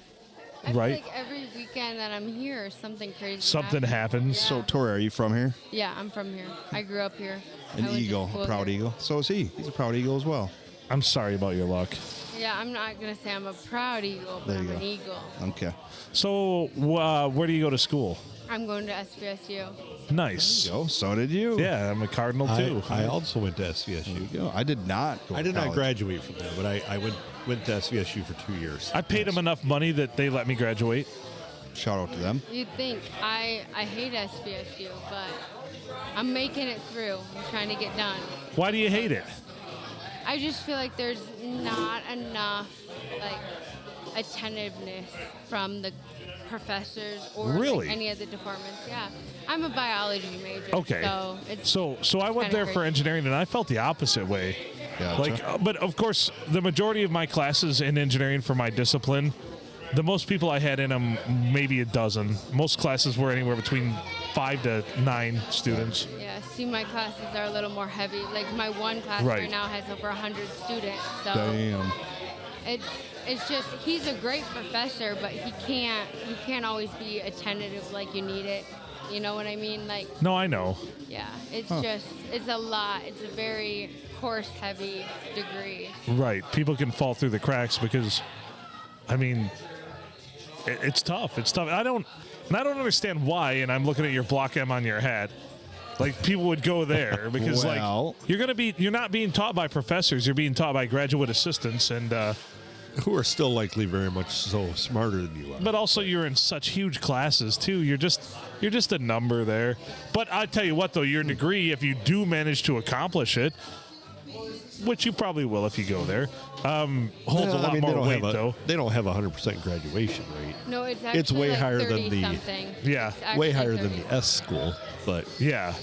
I Right. feel like every weekend that I'm here, something crazy Something happens. Yeah. So, Tori, are you from here? Yeah, I'm from here. I grew up here. I An went to eagle, school a proud here. eagle. So is he. He's a proud eagle as well. I'm sorry about your luck. Yeah, I'm not gonna say I'm a proud eagle, but There you I'm an go. eagle. Okay. So, where do you go to school? I'm going to SVSU. Nice. Yo, so did you. Yeah, I'm a Cardinal too. I also went to SVSU. Yo, I did not go I to did not college. graduate from there, but I went to SVSU for 2 years. I paid them enough money that they let me graduate. Shout out to them. You'd think I hate SVSU, but I'm making it through. I'm trying to get done. Why do you hate it? I just feel like there's not enough like attentiveness from the professors or like, Really? any of the departments. Yeah, I'm a biology major. Okay. So it's So I went kinda there for crazy. engineering, and I felt the opposite way. Gotcha. Like, but of course, the majority of my classes in engineering for my discipline, the most people I had in them, maybe a dozen. Most classes were anywhere between 5 to 9 students. Yeah, see, my classes are a little more heavy. Like my one class Right. right now has over 100 students. So Damn. it's just he's a great professor, but he can't always be attentive like you need it. You know what I mean? Like, No, I know. yeah, it's it's a lot. It's a very course heavy degree. Right. People can fall through the cracks because, I mean, it's tough. It's tough. I don't understand why. And I'm looking at your Block M on your hat. Like people would go there because Well- like you're not being taught by professors. You're being taught by graduate assistants and. Who are still likely very much so smarter than you are. But also, you're in such huge classes too. You're just a number there. But I tell you what, though, your degree, if you do manage to accomplish it, which you probably will if you go there, holds a lot more weight, though. They don't have 100% graduation rate. No, it's actually It's way like higher than 30 the- something. Yeah. It's actually Way higher than 30. the S school, but Yeah.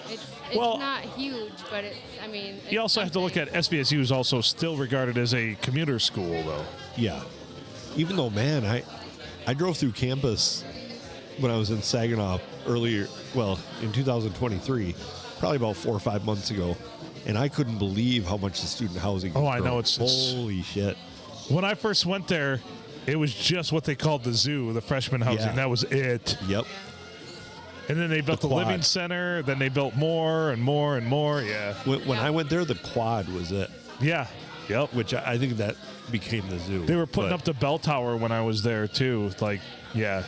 It's Well- not huge, but it's. I mean. You also have to look at SVSU is also still regarded as a commuter school, though. yeah. Even though, man, I drove through campus when I was in Saginaw earlier, well, in 2023, probably about 4 or 5 months ago, and I couldn't believe how much the student housing. Oh, has I know, grown. it's holy shit. When I first went there, it was just what they called the zoo, the freshman housing. Yeah. That was it. Yep. And then they built the quad. living center. Then they built more and more and more. Yeah. When I went there, the quad was it, Yeah. Yep. which I think that became the zoo. They were putting But up the bell tower when I was there too. Like, yeah,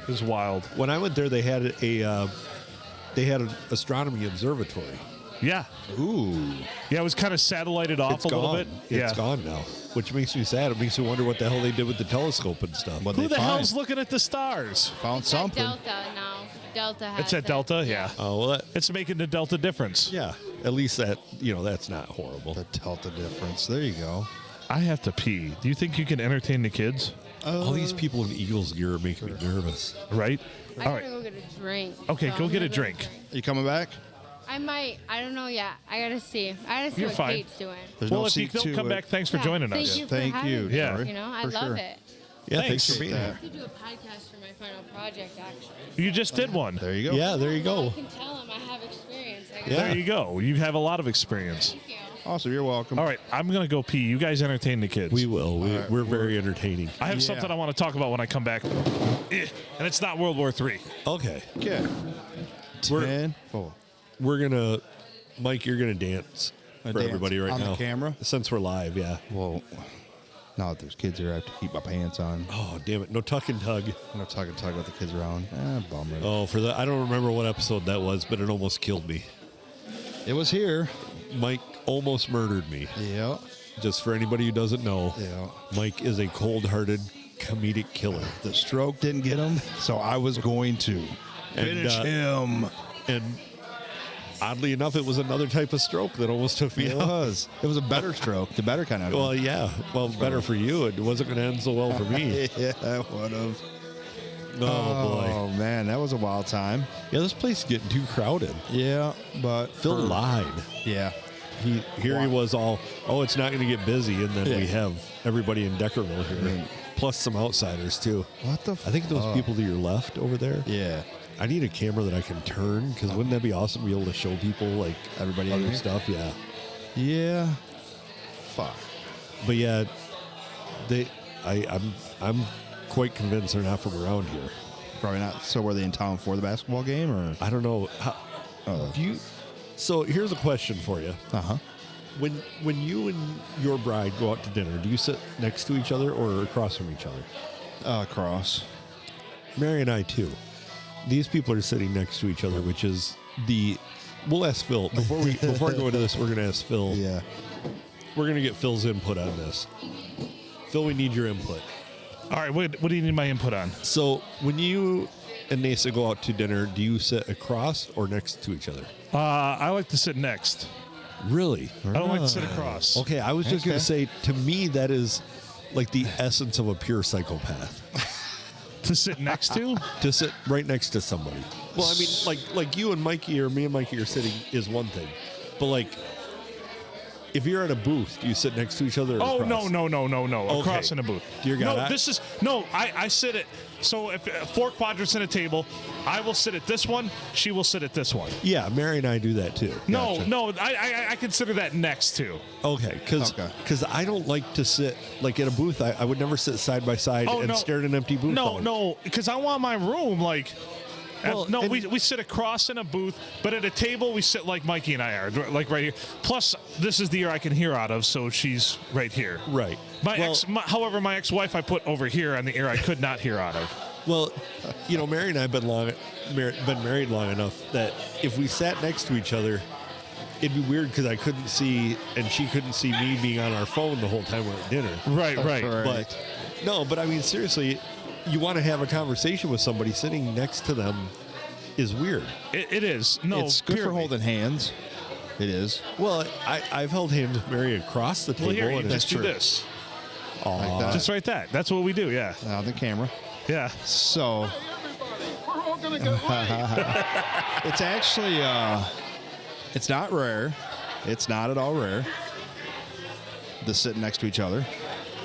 it was wild. when I went there, they had an astronomy observatory. Yeah. Ooh. Yeah, it was kind of satellited off It's a gone. little bit. It's Yeah. gone now, which makes me sad. It makes me wonder what the hell they did with the telescope and stuff. What Who they the find? hell's looking at the stars? Found It's at something. Delta now. Delta has It's at it. Delta. Yeah. Oh well, It's making the Delta difference. yeah. At least that that's not horrible. The Delta difference. There you go. I have to pee. Do you think you can entertain the kids? All these people in Eagles gear are making me nervous. Right. I All gotta right. go get a drink. Okay, so go I'm get gonna a drink. You coming back? I might. I don't know yet. I gotta see. I gotta see You're what fine. Kate's doing. There's Well, no if you seat don't to come it. back, thanks for Yeah, joining thank us. you for Thank having you, me. Yeah. Tori, You know, I for love sure. it. Yeah, Thanks. thanks for being I here. have to do a podcast for my final project, actually. You just did one. There you go. Yeah, there you I go. can tell him I have experience. I Yeah. There you go. You have a lot of experience. Thank you. Awesome. You're welcome. All right, I'm gonna go pee. You guys entertain the kids. We will. right, We're very entertaining. I have Yeah. something I want to talk about when I come back, and it's not World War III. Okay, Okay. We're- 10, 4. we're gonna, Mike. You're gonna dance Gonna for dance everybody right on the now. camera? Since we're live. Yeah. Well, now that there's kids here, I have to keep my pants on. Oh damn it! No tuck and tug. I'm not talking with the kids around. Bummer. Oh, for the I don't remember what episode that was, but it almost killed me. It was here. Mike almost murdered me. Yeah. Just for anybody who doesn't know, Yeah. Mike is a cold-hearted comedic killer. The stroke didn't get him, so I was going to finish him. And oddly enough, it was another type of stroke that almost took me It out. was. It was a better stroke. The better kind of. Well, yeah. Well, better for you. It wasn't going to end so well for me. yeah, I would have. Oh, boy. Oh man, that was a wild time. Yeah, this place is getting too crowded. Yeah, but Phil lied. Yeah. He was all, oh, it's not going to get busy. And then Yeah. we have everybody in Deckerville here, plus some outsiders, too. What the? I think those people to your left over there. Yeah. I need a camera that I can turn because wouldn't that be awesome to be able to show people like Everybody in other here? stuff? Yeah. Yeah. Fuck. But yeah, I'm quite convinced they're not from around here. Probably not. So were they in town for the basketball game or? I don't know. Do you? So here's a question for you. Uh huh. When you and your bride go out to dinner, do you sit next to each other or across from each other? Cross. Mary and I too. These people are sitting next to each other, which is the. We'll ask Phil before I go into this. We're going to ask Phil. Yeah. We're going to get Phil's input on this. Phil, we need your input. All right, what do you need my input on? So when you and Nasa go out to dinner, do you sit across or next to each other? I like to sit next. Really? I don't like to sit across. Okay, I was just going Okay. to say, to me, that is like the essence of a pure psychopath. To sit next to? To sit right next to somebody. Well, I mean, like you and Mikey or me and Mikey are sitting is one thing, but like if you're at a booth, do you sit next to each other? Or Oh, across? no. Okay. Across in a booth. Dear God, No, I- this is, no, I sit at, so if 4 quadrants in a table, I will sit at this one, she will sit at this one. Yeah, Mary and I do that too. No, I consider that next to. Okay, because Okay. I don't like to sit like in a booth. I would never sit side by side Oh, and no. stare at an empty booth. No, because I want my room like. Well, no, and- we sit across in a booth, but at a table we sit like Mikey and I are, like right here. Plus, this is the ear I can hear out of, so she's right here. Right. However, my ex-wife I put over here on the ear I could not hear out of. Well, Mary and I have been married long enough that if we sat next to each other, it'd be weird because I couldn't see and she couldn't see me being on our phone the whole time we're at dinner. Right. But but I mean seriously, you want to have a conversation with somebody sitting next to them is weird. It is. No, It's good for purely. holding hands. It is. Well, I've held hands with Mary across the table. Well, here, you and just do true. this. Like that. Just right that. That's what we do, yeah. Now the camera. Yeah. So it's actually it's not rare. It's not at all rare. The sitting next to each other.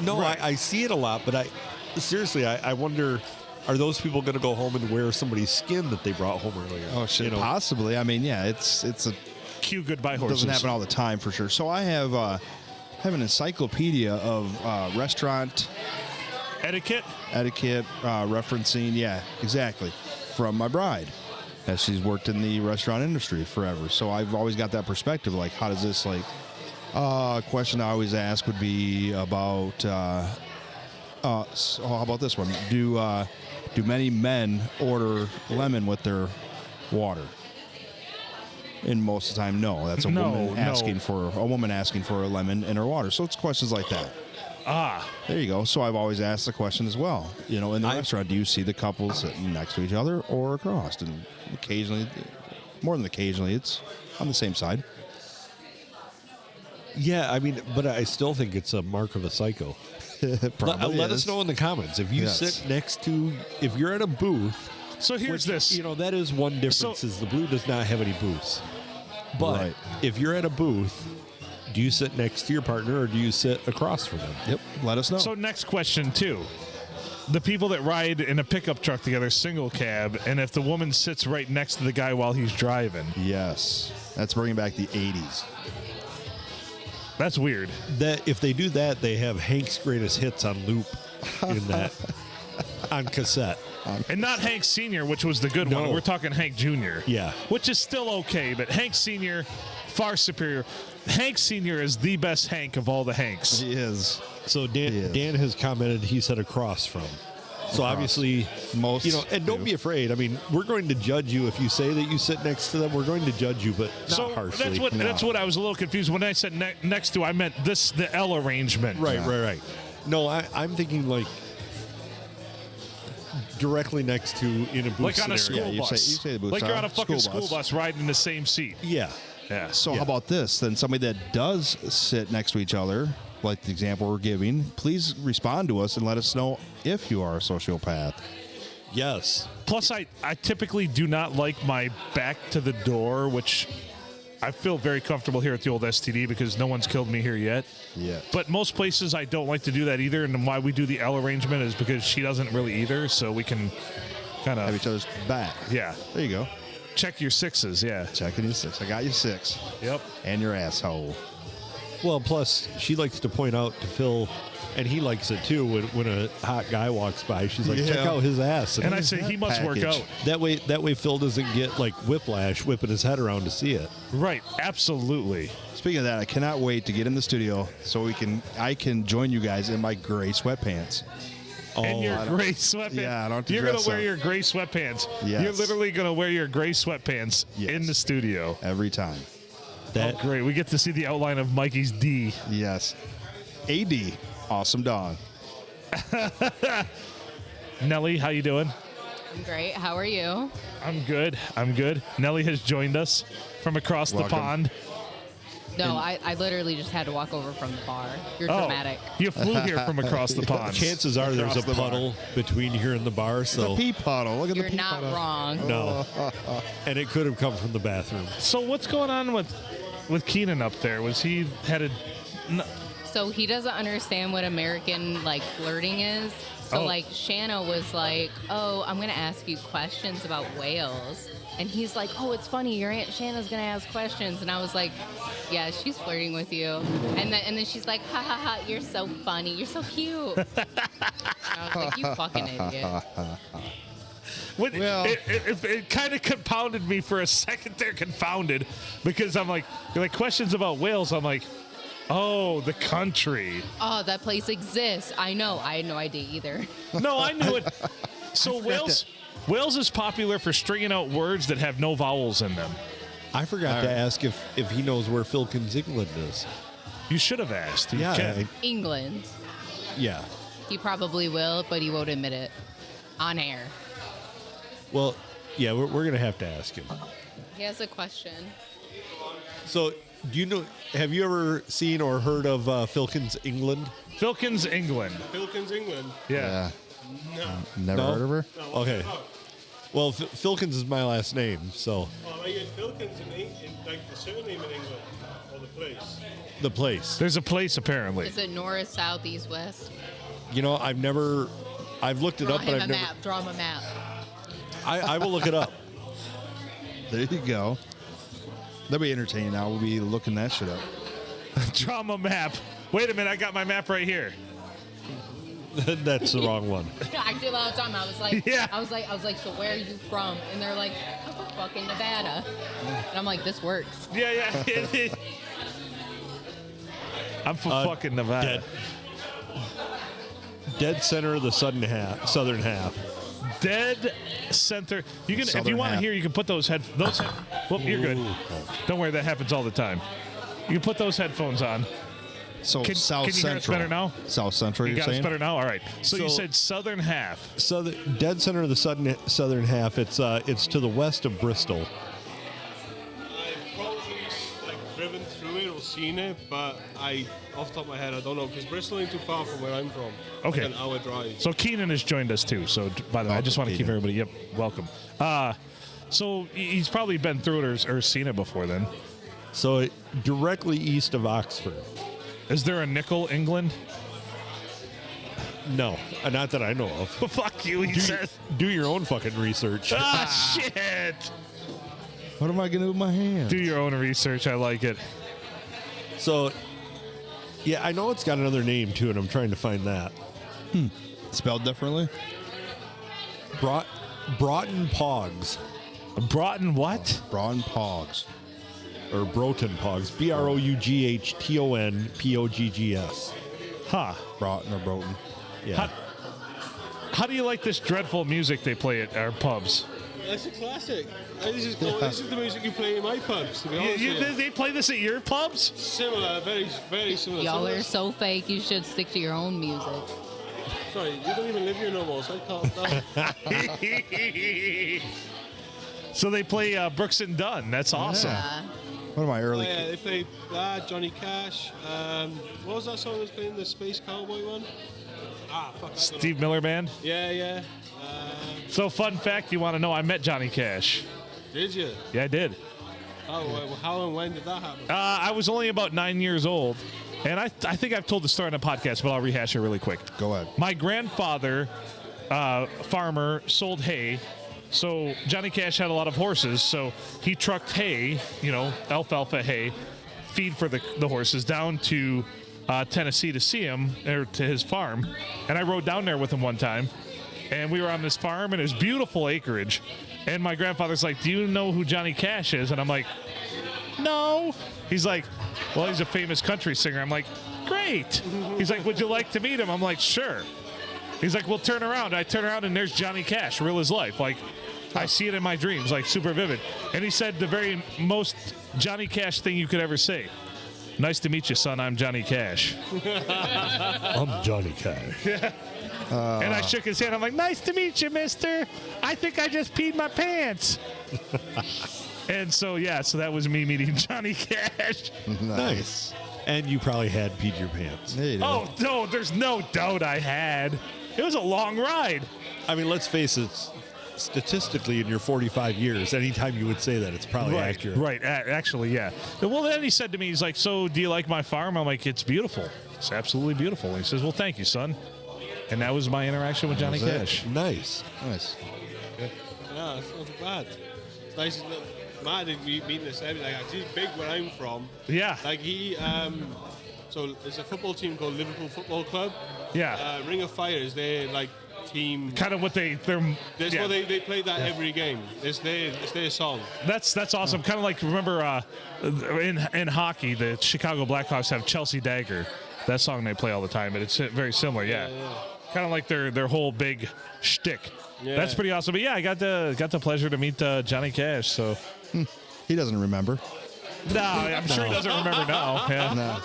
No, Right. I see it a lot, but I wonder are those people going to go home and wear somebody's skin that they brought home earlier? Oh shit, You know? possibly. I mean, yeah, it's a Cue goodbye horses. doesn't happen all the time for sure. So I have an encyclopedia of restaurant Etiquette. referencing. Yeah, exactly, from my bride, as she's worked in the restaurant industry forever. So I've always got that perspective. Like, how does this like? A question I always ask would be about. So how about this one? Do many men order lemon with their water? And most of the time, no. That's a woman asking for a lemon in her water. So it's questions like that. There you go. So I've always asked the question as well. You know, in the restaurant, do you see the couple sitting next to each other or across? And occasionally, more than occasionally, it's on the same side. Yeah, I mean, but I still think it's a mark of a psycho. Let us know in the comments if you sit next to, if you're at a booth. So here's this. You know, that is one difference is the Blue does not have any booths. But if you're at a booth, do you sit next to your partner or do you sit across from them? Yep. Let us know. So next question too. The people that ride in a pickup truck together, single cab, and if the woman sits right next to the guy while he's driving. Yes. That's bringing back the 80s. That's weird. That if they do that, they have Hank's greatest hits on loop in that on cassette. And not Hank Sr., which was the good No. one. We're talking Hank Jr. Yeah. Which is still okay, but Hank Sr., far superior. Hank Sr. is the best Hank of all the Hanks. He is. So Dan has commented he said across from. So obviously, Most and don't be afraid. I mean, we're going to judge you if you say that you sit next to them. We're going to judge you, but not So harshly. that's what I was a little confused when I said next to. I meant the L arrangement. Right. No, I'm thinking like directly next to in a booth Like on a scenario. school you bus. say the booth, like you're sorry. on a fucking School school bus. bus riding in the same seat. Yeah. Yeah. So Yeah. how about this? Then somebody that does sit next to each other, like the example we're giving, please respond to us and let us know if you are a sociopath. Yes. Plus, I typically do not like my back to the door, which I feel very comfortable here at the old STD because no one's killed me here yet. Yeah. But most places I don't like to do that either, and why we do the L arrangement is because she doesn't really either, so we can kind Have of each other's back. yeah There you go. check your sixes. Yeah. Checking your 6. I got you 6. Yep. And your asshole. Well, plus she likes to point out to Phil, and he likes it too. When a hot guy walks by, she's like, "Check Yeah. out his ass." And I say he must work package. out. that way Phil doesn't get like whiplash whipping his head around to see it. Right. Absolutely. Speaking of that, I cannot wait to get in the studio so I can join you guys in my gray sweatpants. And your I don't- gray sweatpants. Yeah, I don't have to You're gonna dress wear up. your gray sweatpants. Yes. You're literally gonna wear your gray sweatpants Yes. in the studio. Every time. That Oh, great. We get to see the outline of Mikey's D. Yes. AD. Awesome dog. Nelly, how you doing? I'm great. How are you? I'm good. Nelly has joined us from across Welcome. the pond. No, I literally just had to walk over from the bar. You're Oh, dramatic. you flew here from across the pond. chances are there's a Across the bar. puddle between here and the bar, so The pee puddle. Look at You're the pee not puddle. wrong. no. And it could have come from the bathroom. So what's going on with Keenan up there? Was he had a? So he doesn't understand what American like flirting is. So Oh. like Shanna was like, "Oh, I'm gonna ask you questions about whales," and he's like, "Oh, it's funny. Your Aunt Shanna's gonna ask questions," and I was like, "Yeah, she's flirting with you." And then she's like, "Ha ha ha! You're so funny. You're so cute." And I was like, "You fucking idiot." Well- It kind of compounded me for a second there, confounded, because I'm like, you're like questions about whales. I'm like, oh, the country. Oh, that place exists. I know. I had no idea either. No, I knew it. So Wales is popular for stringing out words that have no vowels in them. I forgot to ask if he knows where Philkins, England is. You should have asked. You Yeah, can. England. Yeah. He probably will, but he won't admit it on air. Well, yeah, we're going to have to ask him. He has a question. So, do you know, have you ever seen or heard of Philkins, England? Philkins, England. Philkins, England. Yeah. Never No? heard of her? Okay. Well, Philkins is my last name, so I get Philkins in like the surname in England, or the place. the place. There's a place apparently. Is it north, south, east, west? You know, I've never I've looked it Draw up, but him I've a never. map. Draw him a map. I will look it up. There you go. That'll be entertaining now. We'll be looking that shit up. Drama map. Wait a minute, I got my map right here. That's the wrong one. I do that all the time. I was like, Yeah. I was like, so where are you from? And they're like, I'm from fucking Nevada. And I'm like, this works. Yeah. I'm from fucking Nevada. Dead center of the southern half. Dead center. You can, if Southern you want to half. hear, you can put those Well, you're good. Don't worry, that happens all the time. You can put those headphones on. So Can- South can you hear us Central. better now? South Central, You you're got us saying? better now. All right. So you So- said southern half. Dead center of the southern half. It's to the west of Bristol. I've probably driven through it or seen it, but off the top of my head, I don't know because Bristol ain't too far from where I'm from. Okay. Like an hour drive. So Keenan has joined us too. So by the way, I just want to keep Keenan. everybody welcome. So he's probably been through it or seen it before then. So directly east of Oxford. Is there a Nickel, England? No, not that I know of. Fuck you, he says. Do your own fucking research. Ah, shit. What am I going to do with my hand? Do your own research. I like it. So, yeah, I know it's got another name too, and I'm trying to find that. Spelled differently? Broughton Pogs, Broughton what? Braun Pogs. or Broughton Pogs. BROUGHTONPOGGS. Huh. Broughton or Broughton. Yeah. How do you like this dreadful music they play at our pubs? That's a classic. This is the music you play in my pubs, to be honest with you. They play this at your pubs? Similar, very, very similar. Y'all Similar- are so fake. You should stick to your own music. Sorry, you don't even live here no more, so I can't. So they play Brooks and Dunn. That's awesome. One of my Oh, early. yeah, they played Johnny Cash. What was that song that was playing, the Space Cowboy one? Fuck. I don't know. Steve Miller Band. Yeah. So fun fact, you want to know? I met Johnny Cash. Did you? Yeah, I did. How and when did that happen? I was only about 9 years old, and I think I've told the story on the podcast, but I'll rehash it really quick. Go ahead. My grandfather, farmer, sold hay. So Johnny Cash had a lot of horses, so he trucked hay, alfalfa hay, feed for the horses down to Tennessee to see him, or to his farm. And I rode down there with him one time, and we were on this farm, and it was beautiful acreage. And my grandfather's like, "Do you know who Johnny Cash is?" And I'm like, "No." He's like, "Well, he's a famous country singer." I'm like, "Great." He's like, "Would you like to meet him?" I'm like, "Sure." He's like, "Well, turn around." I turn around, and there's Johnny Cash, real as life. Like, I see it in my dreams, like super vivid. And he said the very most Johnny Cash thing you could ever say. "Nice to meet you, son. I'm Johnny Cash." I'm Johnny Cash. And I shook his hand. I'm like, "Nice to meet you, mister. I think I just peed my pants." And so that was me meeting Johnny Cash. Nice. And you probably had peed your pants. There you go. Oh, no, there's no doubt I had. It was a long ride. I mean, let's face it. Statistically, in your 45 years, anytime you would say that, it's probably accurate. Right. Actually, yeah. Well, then he said to me, he's like, "So, do you like my farm?" I'm like, "It's beautiful. It's absolutely beautiful." And he says, "Well, thank you, son." And that was my interaction with Johnny That was it. Cash. Nice. Nice. Yeah, it's not too bad. It's nice. Matt did meeting this every like he's big where I'm from. Yeah. Like he so there's a football team called Liverpool Football Club. Yeah. Ring of Fire is their like team. Kind of what they're. That's Yeah. what they play that every game. It's their song. That's awesome. Kind of like, remember in hockey, the Chicago Blackhawks have Chelsea Dagger. That song they play all the time, and it's very similar. Yeah. Kind of like their whole big shtick. Yeah. That's pretty awesome. But yeah, I got the pleasure to meet Johnny Cash. So He doesn't remember. no, I'm sure he doesn't remember now. Yeah. No.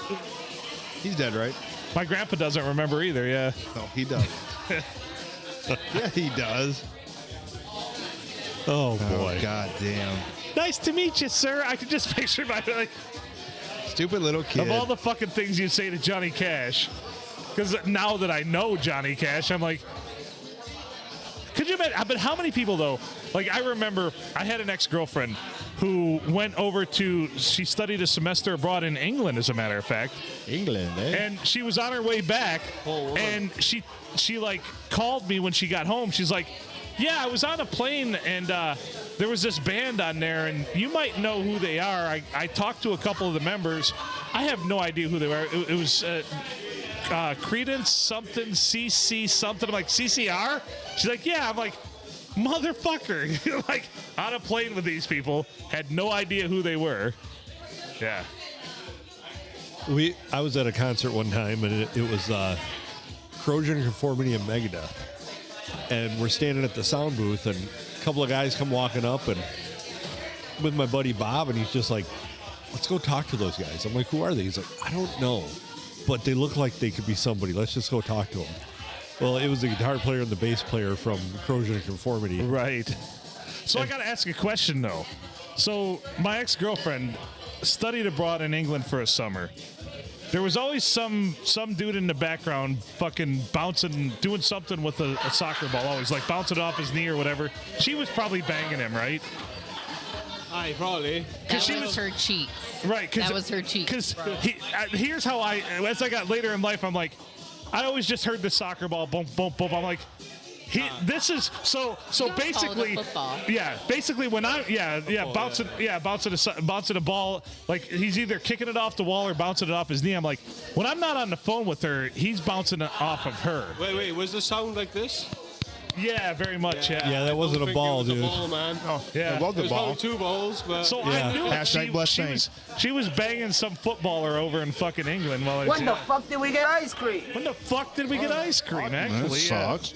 He's dead, right? My grandpa doesn't remember either. Yeah. No, he does. Yeah, he does. Oh, boy. Oh, God damn. Nice to meet you, sir. I could just picture my Stupid little kid. of all the fucking things you say to Johnny Cash. Because now that I know Johnny Cash, I'm like, Could you imagine? But how many people, though? Like, I remember I had an ex-girlfriend who went over she studied a semester abroad in England, as a matter of fact. England, eh? And she was on her way back, and she like called me when she got home. She's like, yeah, I was on a plane, and there was this band on there, and you might know who they are. I talked to a couple of the members. I have no idea who they were. It was Credence something, CC something. I'm like, CCR? She's like, yeah. I'm like, motherfucker. Like, on a plane with these people, had no idea who they were. Yeah. I was at a concert one time, and it was Corrosion and Conformity and Megadeth. And we're standing at the sound booth, and a couple of guys come walking up, and with my buddy Bob, and he's just like, let's go talk to those guys. I'm like, who are they? He's like, I don't know, but they look like they could be somebody. Let's just go talk to them. Well, it was the guitar player and the bass player from Corrosion and Conformity. Right. So I got to ask a question, though. So my ex-girlfriend studied abroad in England for a summer. There was always some dude in the background fucking bouncing, doing something with a soccer ball, always like bouncing it off his knee or whatever. She was probably banging him, right? Aye, probably. That was her cheek. Right. That was her cheek. Because here's how as I got later in life, I'm like, I always just heard the soccer ball, boom, boom, boom. I'm like, this is so basically, yeah. Basically, when bouncing a ball, like he's either kicking it off the wall or bouncing it off his knee. I'm like, when I'm not on the phone with her, he's bouncing it off of her. Wait, was the sound like this? Yeah, very much. Yeah, Yeah, that wasn't a ball, dude. Ball, man. Oh, yeah. It was the There's ball. probably 2 balls, but So Yeah. I knew it. She was banging some footballer over in fucking England while When the fuck did we get ice cream? When the fuck did we get ice cream? That Actually, yeah. sucks.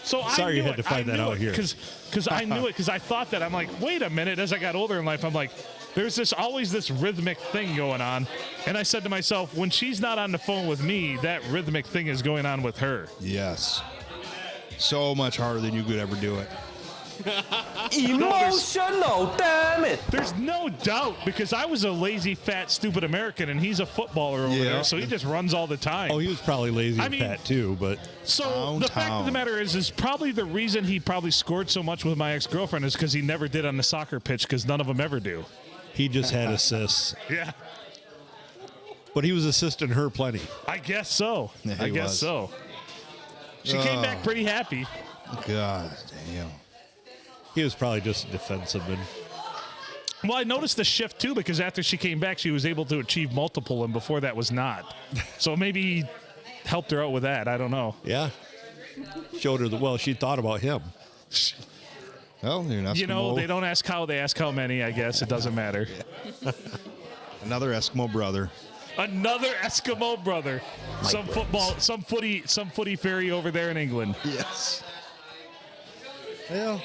So Sorry you had to find that out here. Because I knew it, because I thought that. I'm like, wait a minute. As I got older in life, I'm like, there's always this rhythmic thing going on. And I said to myself, when she's not on the phone with me, that rhythmic thing is going on with her. Yes. So much harder than you could ever do it. Emotional, damn it! There's no doubt, because I was a lazy, fat, stupid American, and he's a footballer over there, so he just runs all the time. Oh, he was probably lazy and fat too, but So the fact of the matter is probably the reason he probably scored so much with my ex-girlfriend is because he never did on the soccer pitch, because none of them ever do. he just had assists. Yeah, But he was assisting her plenty. I guess so. Yeah, I he guess was. so. She came back pretty happy. God damn. He was probably just a defenseman. Well, I noticed the shift too, because after she came back, she was able to achieve multiple, and before that was not. So maybe he helped her out with that. I don't know. Yeah. Showed her she thought about him. Well, you're an Eskimo. You know, they don't ask how, they ask how many. I guess it doesn't matter. Another Eskimo brother. Another Eskimo brother. Some footy fairy over there in England. Yes. Well,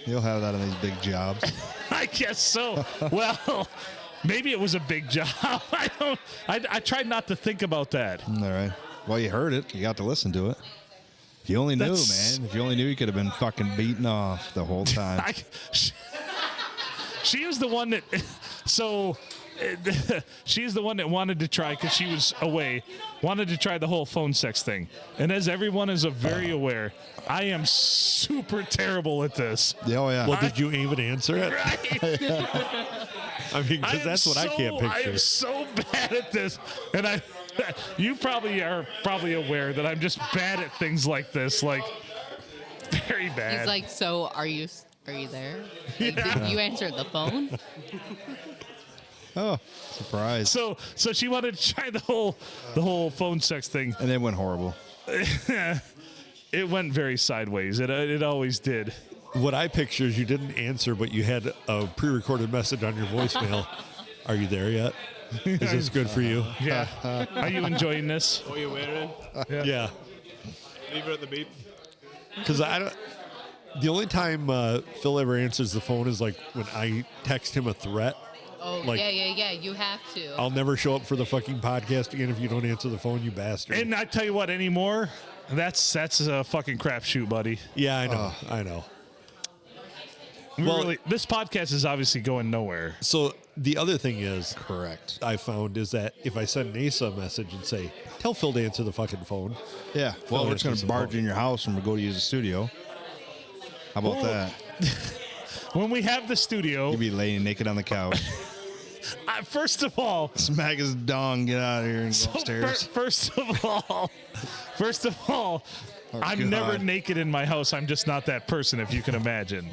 you'll have that on these big jobs. I guess so. Well, maybe it was a big job. I tried not to think about that. All right. Well, you heard it. You got to listen to it. If you only knew, man. If you only knew, you could have been fucking beaten off the whole time. She was the one that. So. She's the one that wanted to try, because she was away, wanted to try the whole phone sex thing. And as everyone is very aware, I am super terrible at this. Oh, yeah. Well, did you even answer it? Right? I mean, because that's what I can't picture. I am so bad at this. And you probably are aware that I'm just bad at things like this. Like, very bad. He's like, so are you there? Like, Yeah. did you answer the phone? Oh, surprise. So she wanted to try the whole phone sex thing. And it went horrible. It went very sideways. It always did. What I picture is you didn't answer, but you had a pre-recorded message on your voicemail. Are you there yet? Is this good for you? Yeah. Are you enjoying this? what are you wearing? Yeah. Leave her at the beep. Because the only time Phil ever answers the phone is like when I text him a threat. Oh, Like- yeah. You have to. I'll never show up for the fucking podcast again if you don't answer the phone, you bastard. And I tell you what, anymore, that's a fucking crapshoot, buddy. Yeah, I know. I know. This podcast is obviously going nowhere. So the other thing is, Correct. I found is that if I send Asa a message and say, tell Phil to answer the fucking phone. Yeah. Well, we're just going answers to the barge phone. in your house and we'll go to use the studio. How about that? When we have the studio, You'd be laying naked on the couch. first of all, Smack his dong, get out of here and go upstairs. First of all, I'm God. never naked in my house. I'm just not that person, if you can imagine.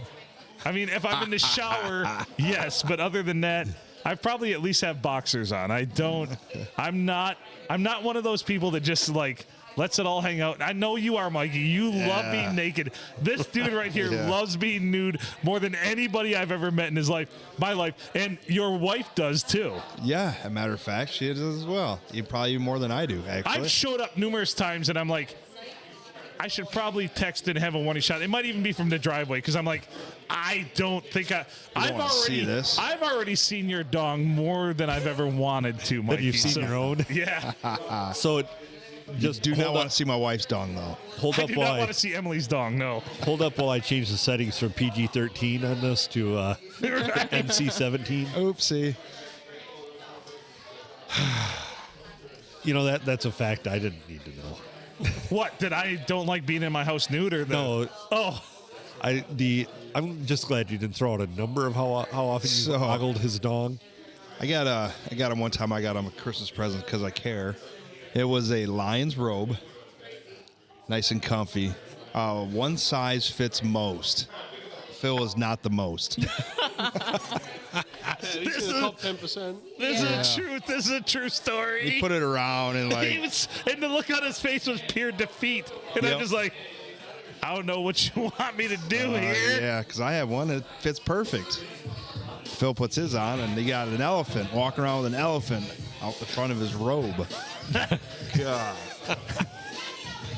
I mean, if I'm in the shower, yes, but other than that, I probably at least have boxers on. I'm not one of those people that just like lets it all hang out. I know you are, Mikey. You love being naked. This dude right here loves being nude more than anybody I've ever met in my life, and your wife does too. Yeah, as a matter of fact, she does as well. You probably more than I do, actually. I've showed up numerous times, and I'm like, I should probably text and have a warning shot. It might even be from the driveway because I'm like, I don't think I've already seen your dong more than I've ever wanted to, Mikey. Have you seen your own? Yeah. So Just do not want to see my wife's dong, though. hold I up do while not want to see Emily's dong, no. hold up while I change the settings from PG-13 on this to MC-17. Oopsie. You know, that's a fact I didn't need to know. What? That I don't like being in my house nude or No. Oh. I'm just glad you didn't throw out a number of how often you ogled his dong. I got him one time. I got him a Christmas present because I care. It was a lion's robe, nice and comfy. One size fits most. Phil is not the most. This is the top 10%. This is the truth. This is a true story. He put it around and like. And the look on his face was pure defeat. And I'm just like, I don't know what you want me to do here. Yeah, because I have one that fits perfect. Phil puts his on, and he got an elephant, walking around with an elephant out the front of his robe. God. I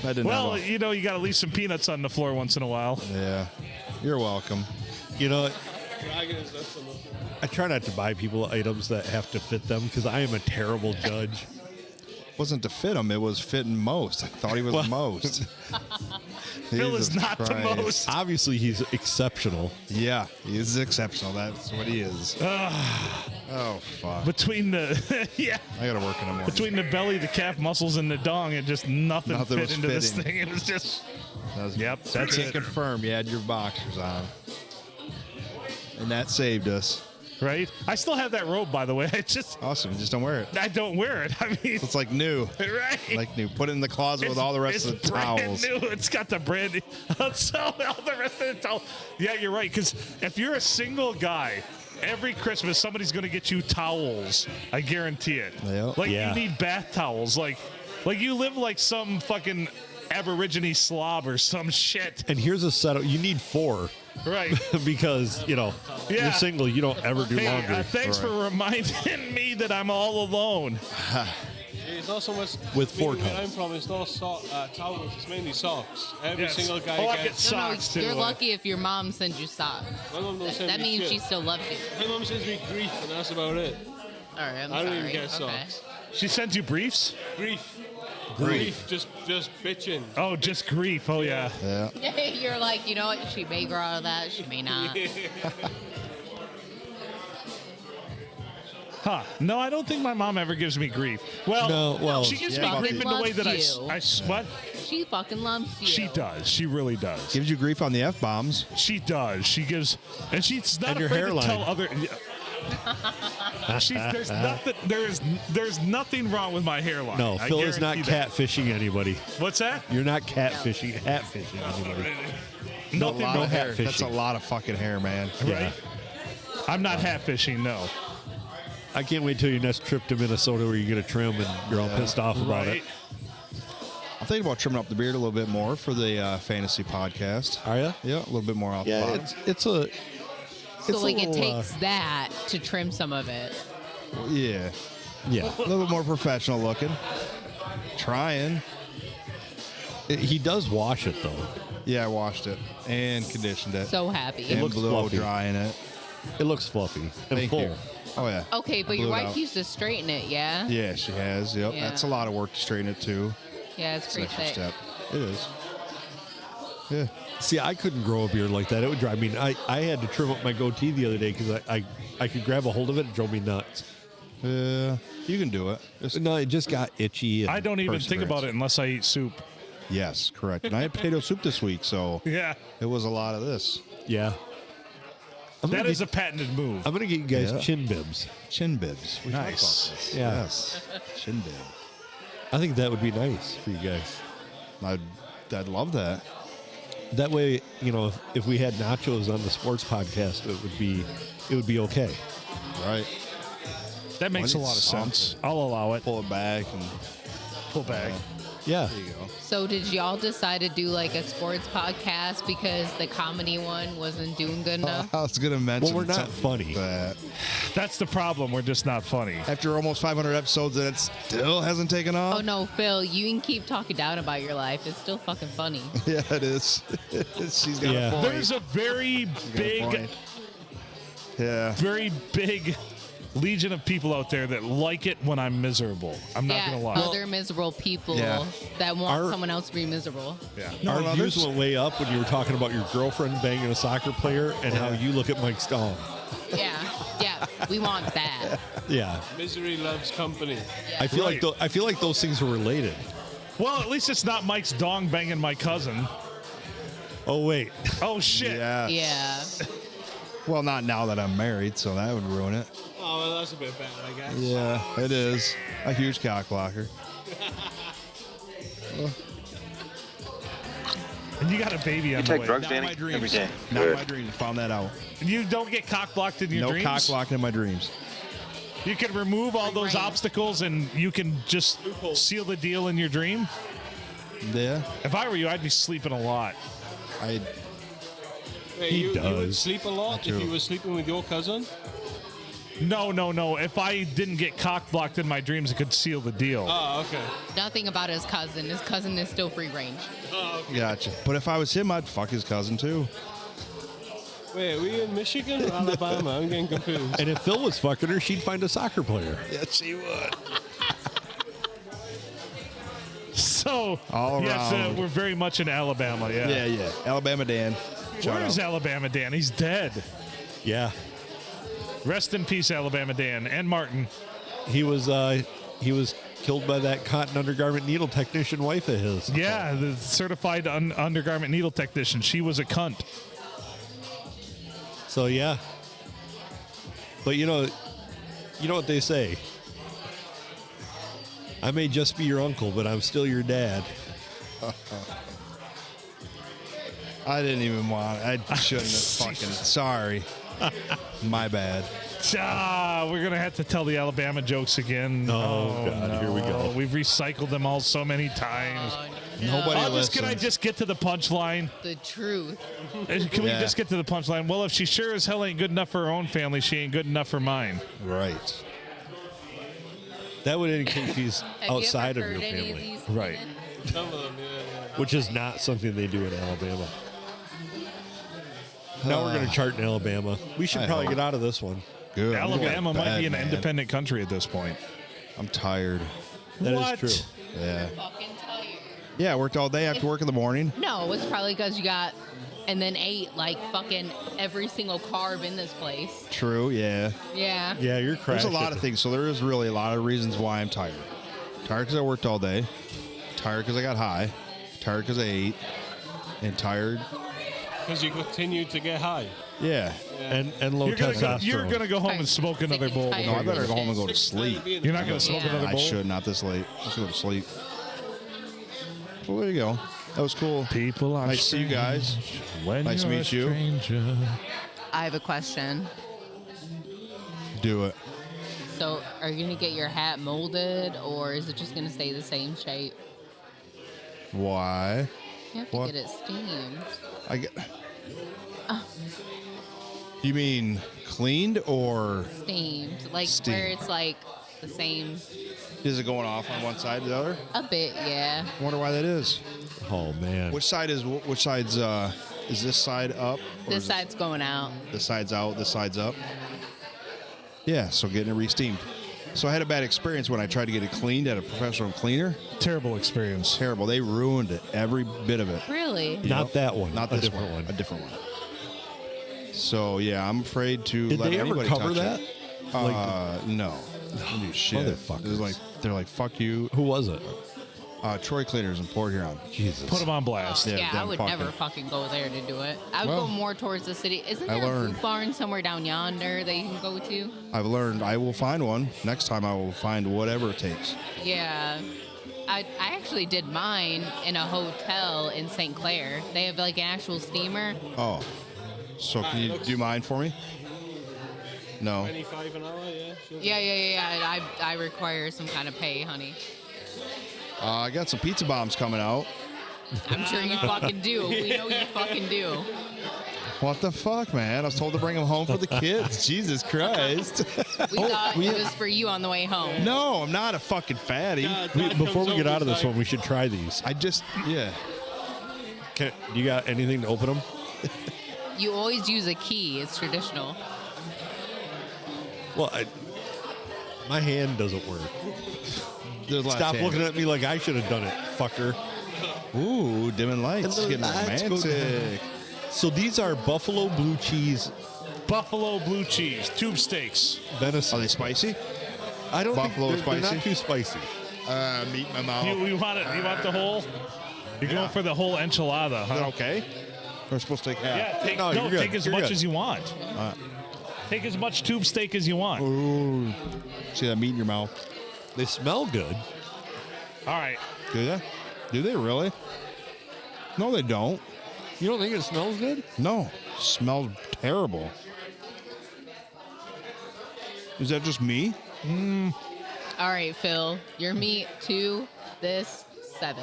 didn't Well, know. you know, you got to leave some peanuts on the floor once in a while. Yeah. You're welcome. You know, Dragon is that's enough. I try not to buy people items that have to fit them because I am a terrible judge. It wasn't to fit him, it was fitting most. I thought he was the most. Phil is Jesus not the Christ. most. Obviously, he's exceptional. Yeah, he is exceptional. That's what he is. Oh, fuck. Between the I got to work in the morning. between the belly, the calf muscles, and the dong, it just nothing Nothing fit was into this fitting. thing. It was just That's that's can't it. confirm you had your boxers on. And that saved us. Right. I still have that robe, by the way. I Awesome. Just don't wear it. don't wear it. I mean, It's like new. right. Like new. Put it in the closet with all the rest of the it's brand towels. new. It's got the brand new. So all the rest of the towels. Yeah, you're right. Because if you're a single guy, every Christmas somebody's going to get you towels. I guarantee it. Yeah. Like Yeah. you need bath towels. Like you live like some fucking Aborigine slob or some shit. And here's a setup. You need 4 Right. because, you know, Yeah. you're single. You don't ever do Hey, laundry. thanks for reminding me that I'm all alone. It's not so much With 4 where I'm towels. from. It's not towels. It's mainly socks. Every Yes. single guy Oh, I get gets. socks too. You're lucky if your mom sends you socks. My mom don't send That me means shit. she still loves you. My mom sends me grief, and that's about it. All right, I'm I don't sorry. even get Okay. socks. She sends you briefs? Grief. Just bitching. Oh, just grief. Oh, yeah. Yeah. You're like, you know what? She may grow out of that. She may not. Huh. No, I don't think my mom ever gives me grief. Well, No, well, she gives yeah, me grief in the way that loves you. what? She fucking loves you. She does. She really does. Gives you grief on the F-bombs. She does. She gives, and she's not And your afraid hairline. to tell other. There's nothing wrong with my hairline. No, I Phil is not guarantee that. catfishing anybody. What's that? You're not catfishing, anybody. Nothing. A lot No of hair. hat fishing. That's a lot of fucking hair, man. Right. I'm not hat fishing. No. I can't wait till your next trip to Minnesota where you get a trim and you're all pissed off about Right. it. I'm thinking about trimming up the beard a little bit more for the fantasy podcast. Are you? Yeah, a little bit more off the Yeah, bottom. it's a. So, like, a it little, takes that to trim some of it. Yeah. Yeah. A little bit more professional looking. Trying. He does wash it, though. Yeah, I washed it and conditioned it. So happy. and looks blow fluffy. drying it. It looks fluffy and Thank full. you. Oh, yeah. Okay, but I your blew it wife out. used to straighten it, yeah? Yeah, she has. Yep. Yeah. That's a lot of work to straighten it, too. Yeah, it's It's an pretty extra thick. step. It is. Yeah. See, I couldn't grow a beard like that. It would drive me. I had to trim up my goatee the other day because I could grab a hold of it. It drove me nuts. Yeah. You can do it. Just No, it just got itchy. And I don't even think Perseverance. about it unless I eat soup. Yes, correct. And I had potato soup this week, so Yeah. it was a lot of this. Yeah. That is a patented move. I'm going to get you guys Yeah. chin bibs. Chin bibs. We talked about Nice. this. Yeah. Yes. Chin bib. I think that would be nice for you guys. I'd love that. That way, you know, if we had nachos on the sports podcast, it would be okay. Right. That makes a When lot of it's sense. I'll allow it. Pull it back and Pull back. Yeah. there you go. So did y'all decide to do like a sports podcast because the comedy one wasn't doing good enough? I was going to mention Well, we're not something funny. That That's the problem. We're just not funny. after almost 500 episodes, that it still hasn't taken off. Oh no, Phil, you can keep talking down about your life. It's still fucking funny. Yeah, it is. She's got Yeah. a point. There's a very Got a big, point. Yeah. very big legion of people out there that like it when I'm miserable. I'm not Yeah, gonna lie. other miserable people Yeah. that want Our- someone else to be miserable. Yeah. Our no, views there's- went way up when you were talking about your girlfriend banging a soccer player and how you look at Mike Stone. Yeah, we want that. Yeah. Misery loves company. I feel Right. I feel like those things are related. Well, at least it's not Mike's dong banging my cousin. Oh wait. Oh shit. Yeah. Yeah. Well, not now that I'm married, so that would ruin it. Oh, well, that's a bit better, I guess. Yeah, it is. A huge cock blocker. And you got a baby on You the take way. drugs, Not Danny? in my dreams. Every day. Not in Good. my dreams. Found that out. You don't get cock blocked in your No dreams. cock blocking in my dreams. You can remove all those Right. obstacles and you can just seal the deal in your dream. Yeah. If I were you, I'd be sleeping a lot. I Wait, He you would does. sleep a lot if true. you were sleeping with your cousin? No. If I didn't get cock blocked in my dreams, it could seal the deal. Oh, okay. Nothing about his cousin. His cousin is still free range. gotcha. But if I was him, I'd fuck his cousin too. Wait, are we in Michigan or Alabama? I'm getting confused. And if Phil was fucking her, she'd find a soccer player. Yes, he would. So, All yes, around. we're very much in Alabama. Yeah. Yeah. Alabama Dan. Where is out. Alabama Dan? He's dead. Yeah. Rest in peace, Alabama Dan and Martin. He was killed by that cotton undergarment needle technician wife of his. Yeah, the certified undergarment needle technician. She was a cunt. So yeah. But you know what they say. I may just be your uncle, but I'm still your dad. I didn't even want it. I shouldn't have fucking. Sorry. My bad. We're gonna have to tell the Alabama jokes again. Oh, God, here we go. We've recycled them all so many times. Nobody Can I listens. just get to the punchline? The truth. Can we Yeah. just get to the punchline? Well, if she sure as hell ain't good enough for her own family, she ain't good enough for mine. Right. That would indicate she's Have outside you of ever your heard any of family, these? Right. Some of them, yeah. which is not something they do in Alabama. Now we're going to chart in Alabama. We should I probably hope. get out of this one. Good. I'm Alabama going might be bad, an man. independent country at this point. I'm tired. That is What? true. Yeah. Fucking tired. Yeah, I worked all day after work in the morning. No, it's probably because you got and then ate like fucking every single carb in this place. True, yeah. Yeah. Yeah, you're There's crashing. a lot of things. So there is really a lot of reasons why I'm tired. Tired because I worked all day. Tired because I got high. Tired because I ate. And tired. Because you continue to get high. Yeah. And low You're testosterone. gonna go home and smoke another Sick and bowl. tired. No, I better go home and go to sleep. You're not gonna smoke Yeah. another I bowl. should, not this late. Let's go to sleep. Well, there you go. That was cool. People are Nice to see you guys. When Nice to you're a meet you. stranger. I have a question. Do it. So, are you gonna get your hat molded, or is it just gonna stay the same shape? Why? You have to What? get it steamed. I get. You mean cleaned or Steamed, like Steamed. where it's like the same. is it going off on one side or the other? A bit, yeah. I wonder why that is. Oh man. Which side's is this side up? Or This is side's going out. this side's out, this side's up? Yeah, so getting it re-steamed. So I had a bad experience when I tried to get it cleaned at a professional cleaner. Terrible experience. Terrible. They ruined it, every bit of it. Really? Not that one. Not a this different one. one. A different one. So yeah, I'm afraid to Did let they ever anybody cover touch that? it. No. They do shit. Motherfuckers. They're like, fuck you. Who was it? Troy Cleaners in Port Huron. Jesus. Put them on blast. Yeah, Yeah, I damn would fucking- never fucking go there to do it. I would Well, go more towards the city. Isn't I there a learned. boot barn somewhere down yonder that you can go to? I've learned I will find one. Next time I will find whatever it takes. Yeah. I actually did mine in a hotel in St. Clair. They have like an actual steamer. Oh. So can you do mine for me? No. 25 an hour, yeah. Sure. Yeah. I require some kind of pay, honey. I got some pizza bombs coming out. I'm sure you fucking do. We know you fucking do. What the fuck, man? I was told to bring them home for the kids. Jesus Christ. We thought it was for you on the way home. No, I'm not a fucking fatty. Before we get out of this one, we should try these. Yeah. Do you got anything to open them? You always use a key. It's traditional. Well, my hand doesn't work. Stop looking at me like I should have done it, fucker. Ooh, dimming lights. And the Getting lights go romantic. So these are buffalo blue cheese Buffalo blue cheese, tube steaks. venison. Are they spicy? I don't buffalo think they're spicy? not too spicy. Meat in my mouth. You want it? You want the whole? You're going for the whole enchilada, Is that huh? okay? We're supposed to take half. Yeah, take, No, you're good. take as You're much good. as you want. Take as much tube steak as you want. Ooh. See that meat in your mouth? They smell good. All right. Do they? Do they really? No, they don't. You don't think it smells good? No. Smells terrible. Is that just me? All right, Phil. Your meat 2, this 7.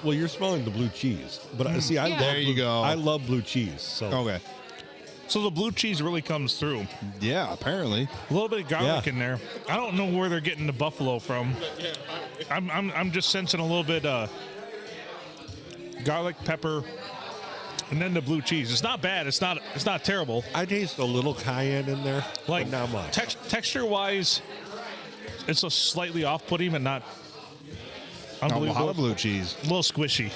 Well, you're smelling the blue cheese, but I see. I Yeah. love There you blue- go. I love blue cheese. So Okay. So the blue cheese really comes through. Yeah, apparently. A little bit of garlic Yeah. in there. I don't know where they're getting the buffalo from. I'm just sensing a little bit garlic, pepper, and then the blue cheese. It's not bad. It's not terrible. I taste a little cayenne in there, Like but not much. Texture wise, it's a slightly off-putting, but not A lot unbelievable. of blue cheese. A little squishy.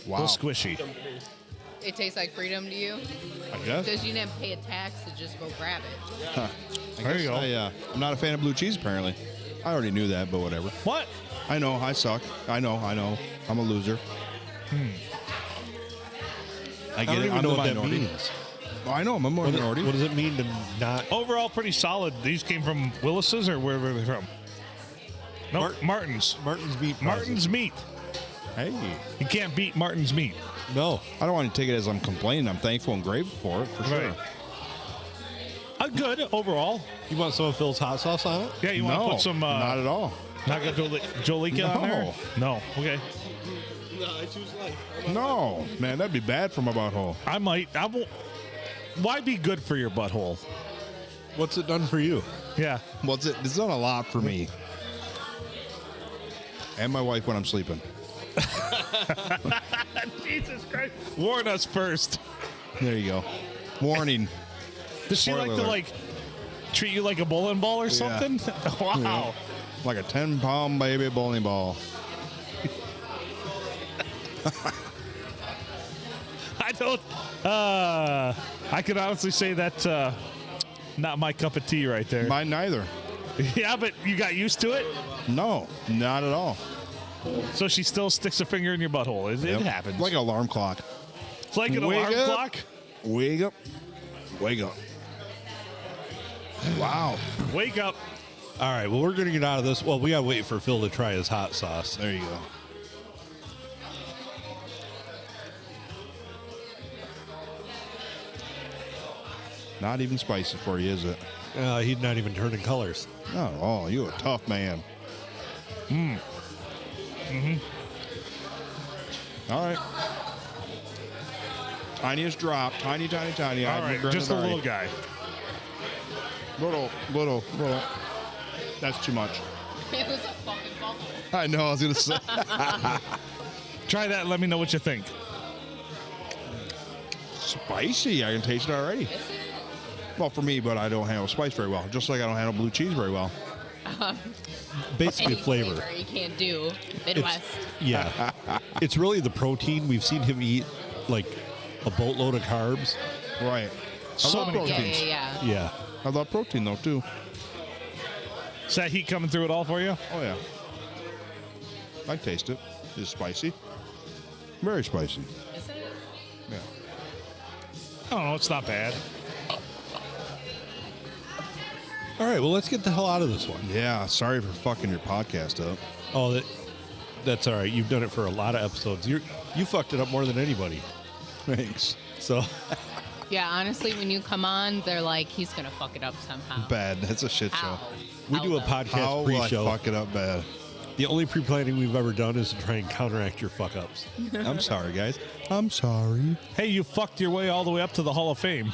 A Wow. little squishy. It tastes like freedom to you? I guess. Because you didn't pay a tax to just go grab it. There you go. I'm not a fan of blue cheese, apparently. I already knew that, but whatever. What? I know. I suck. I know. I'm a loser. I I get don't it. even I'm know the what that minority. means. Oh, I know. I'm a minority. What does it mean to not? Overall, pretty solid. These came from Willis's or where were they from? No, Martin's. Martin's meat. Martin's meat. Hey. You can't beat Martin's meat. No. I don't want to take it as I'm complaining. I'm thankful and grateful for it, for sure. Right. Good overall. You want some of Phil's hot sauce on it? Yeah, you want to No, put some not at all. Naga Jolika on there? No. Okay. No, I choose life. No, man, that'd be bad for my butthole. I might. I won't. Why be good for your butthole? What's it done for you? Yeah. Well, it's done a lot for me. And my wife when I'm sleeping. Jesus Christ. Warn us first. There you go. Warning. Does she Spoiler like to alert. treat you like a bowling ball or something? Wow. Like a 10-pound baby bowling ball. I don't. I could honestly say that's not my cup of tea right there. Mine neither. Yeah, but you got used to it, No, not at all. so she still sticks a finger in your butthole. It Yep. happens. Like an alarm clock. It's like an Wake alarm up. clock. Wake up. Wake up. Wow. Wake up. All right. Well, we're gonna get out of this. Well, we gotta wait for Phil to try his hot sauce. There you go. Not even spicy for you, is it? He's not even turning colors. Oh, you a tough man. All right. Tiniest drop. Tiny. All I've right, regretted just a already. little guy. Little. That's too much. It was a fucking bubble. I know, I was going to say. Try that and let me know what you think. Spicy. I can taste it already. Well, for me, but I don't handle spice very well. Just like I don't handle blue cheese very well. Basically, Any flavor. You can't do. Midwest. Yeah. It's really the protein. We've seen him eat like a boatload of carbs. Right. So I love many Yeah, proteins. yeah. Yeah. I love protein, though, too. Is that heat coming through at all for you? Oh, yeah. I taste it. It's spicy. Very spicy. Is it? Yeah. I don't know. It's not bad. All right, well, let's get the hell out of this one. Yeah, sorry for fucking your podcast up. Oh, that's all right. You've done it for a lot of episodes. You fucked it up more than anybody. Thanks. So Yeah, honestly, when you come on, they're like, he's going to fuck it up somehow. Bad. That's a shit show. How? we How do a though? podcast How will I pre-show. fuck it up bad? The only pre-planning we've ever done is to try and counteract your fuck-ups. I'm sorry, guys. I'm sorry. Hey, you fucked your way all the way up to the Hall of Fame.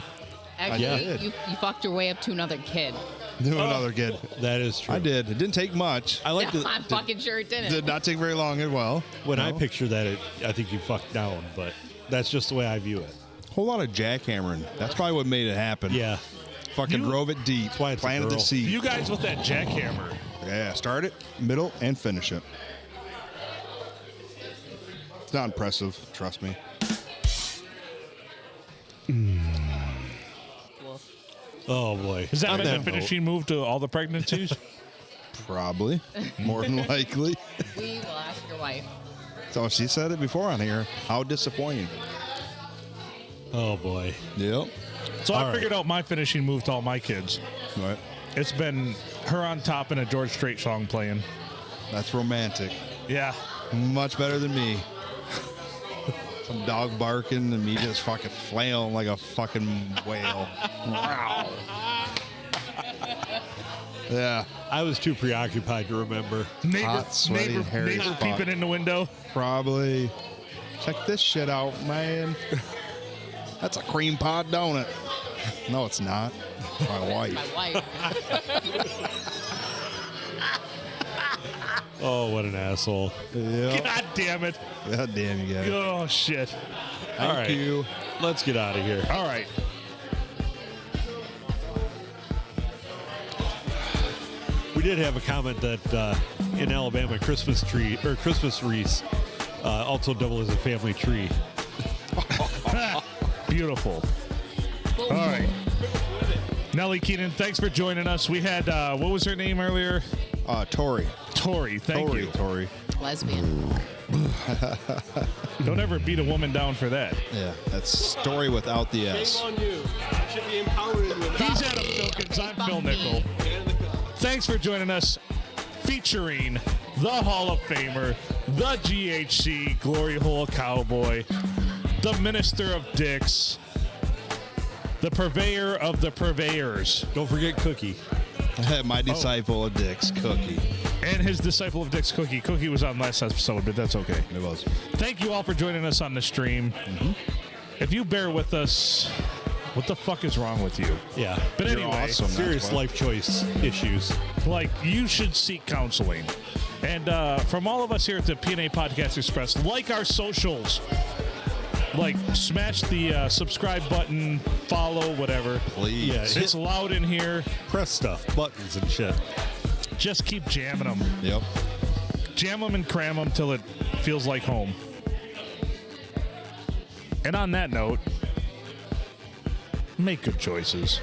Actually, I did. you fucked your way up to another kid. Do another kid. That is true. I did. It didn't take much. I like to. I'm fucking sure it didn't. Did not take very long as well. When I No. picture that, I think you fucked down, but that's just the way I view it. Whole lot of jackhammering. That's probably what made it happen. Yeah. Fucking You- drove it deep. That's why it's a planted the girl. seed. You guys with that jackhammer. Yeah, start it, middle, and finish it. It's not impressive. Trust me. Oh boy. Is that On been the note, finishing move to all the pregnancies? Probably. More than likely. We will ask your wife. So she said it before on here. How disappointing. Oh boy. Yep. So All I right. figured out my finishing move to all my kids. Right. It's been her on top and a George Strait song playing. That's romantic. Yeah. Much better than me. Some dog barking and me just fucking flailing like a fucking whale. Wow. Yeah, I was too preoccupied to remember. Neighbor, Hot, sweaty, hairy neighbor spot. peeping in the window. probably. Check this shit out, man. That's a cream pie donut. No, it's not. My wife. My wife. Oh, what an asshole. Yep. God damn it. God damn you guys. Oh, shit. Thank All right. you. Let's get out of here. All right. We did have a comment that in Alabama, Christmas tree or Christmas wreaths also double as a family tree. Beautiful. All right. Nellie Keenan, thanks for joining us. We had, what was her name earlier? Tori. Tori. Thank you. Tori. Lesbian. Don't ever beat a woman down for that. Yeah, that's story without the S. Shame on you. You should be empowered with He's Adam Filkins. I'm Phil Nickel. Thanks for joining us, featuring the Hall of Famer, the GHC Glory Hole Cowboy, the Minister of Dicks, the purveyor of the purveyors, Don't forget Cookie. My disciple of Dick's Cookie. and his disciple of Dicks, Cookie. Cookie was on last episode, but that's okay. It was. Thank you all for joining us on the stream. If you bear with us, what the fuck is wrong with you? Yeah. But You're anyway, awesome. That's Serious why. life choice issues. like, you should seek counseling. And from all of us here at the P&A Podcast Express, like our socials. Like, smash the subscribe button, follow, whatever. Please. Yeah, It's loud in here. Press stuff, buttons and shit. Just keep jamming them. Yep. Jam them and cram them till it feels like home. And on that note, make good choices.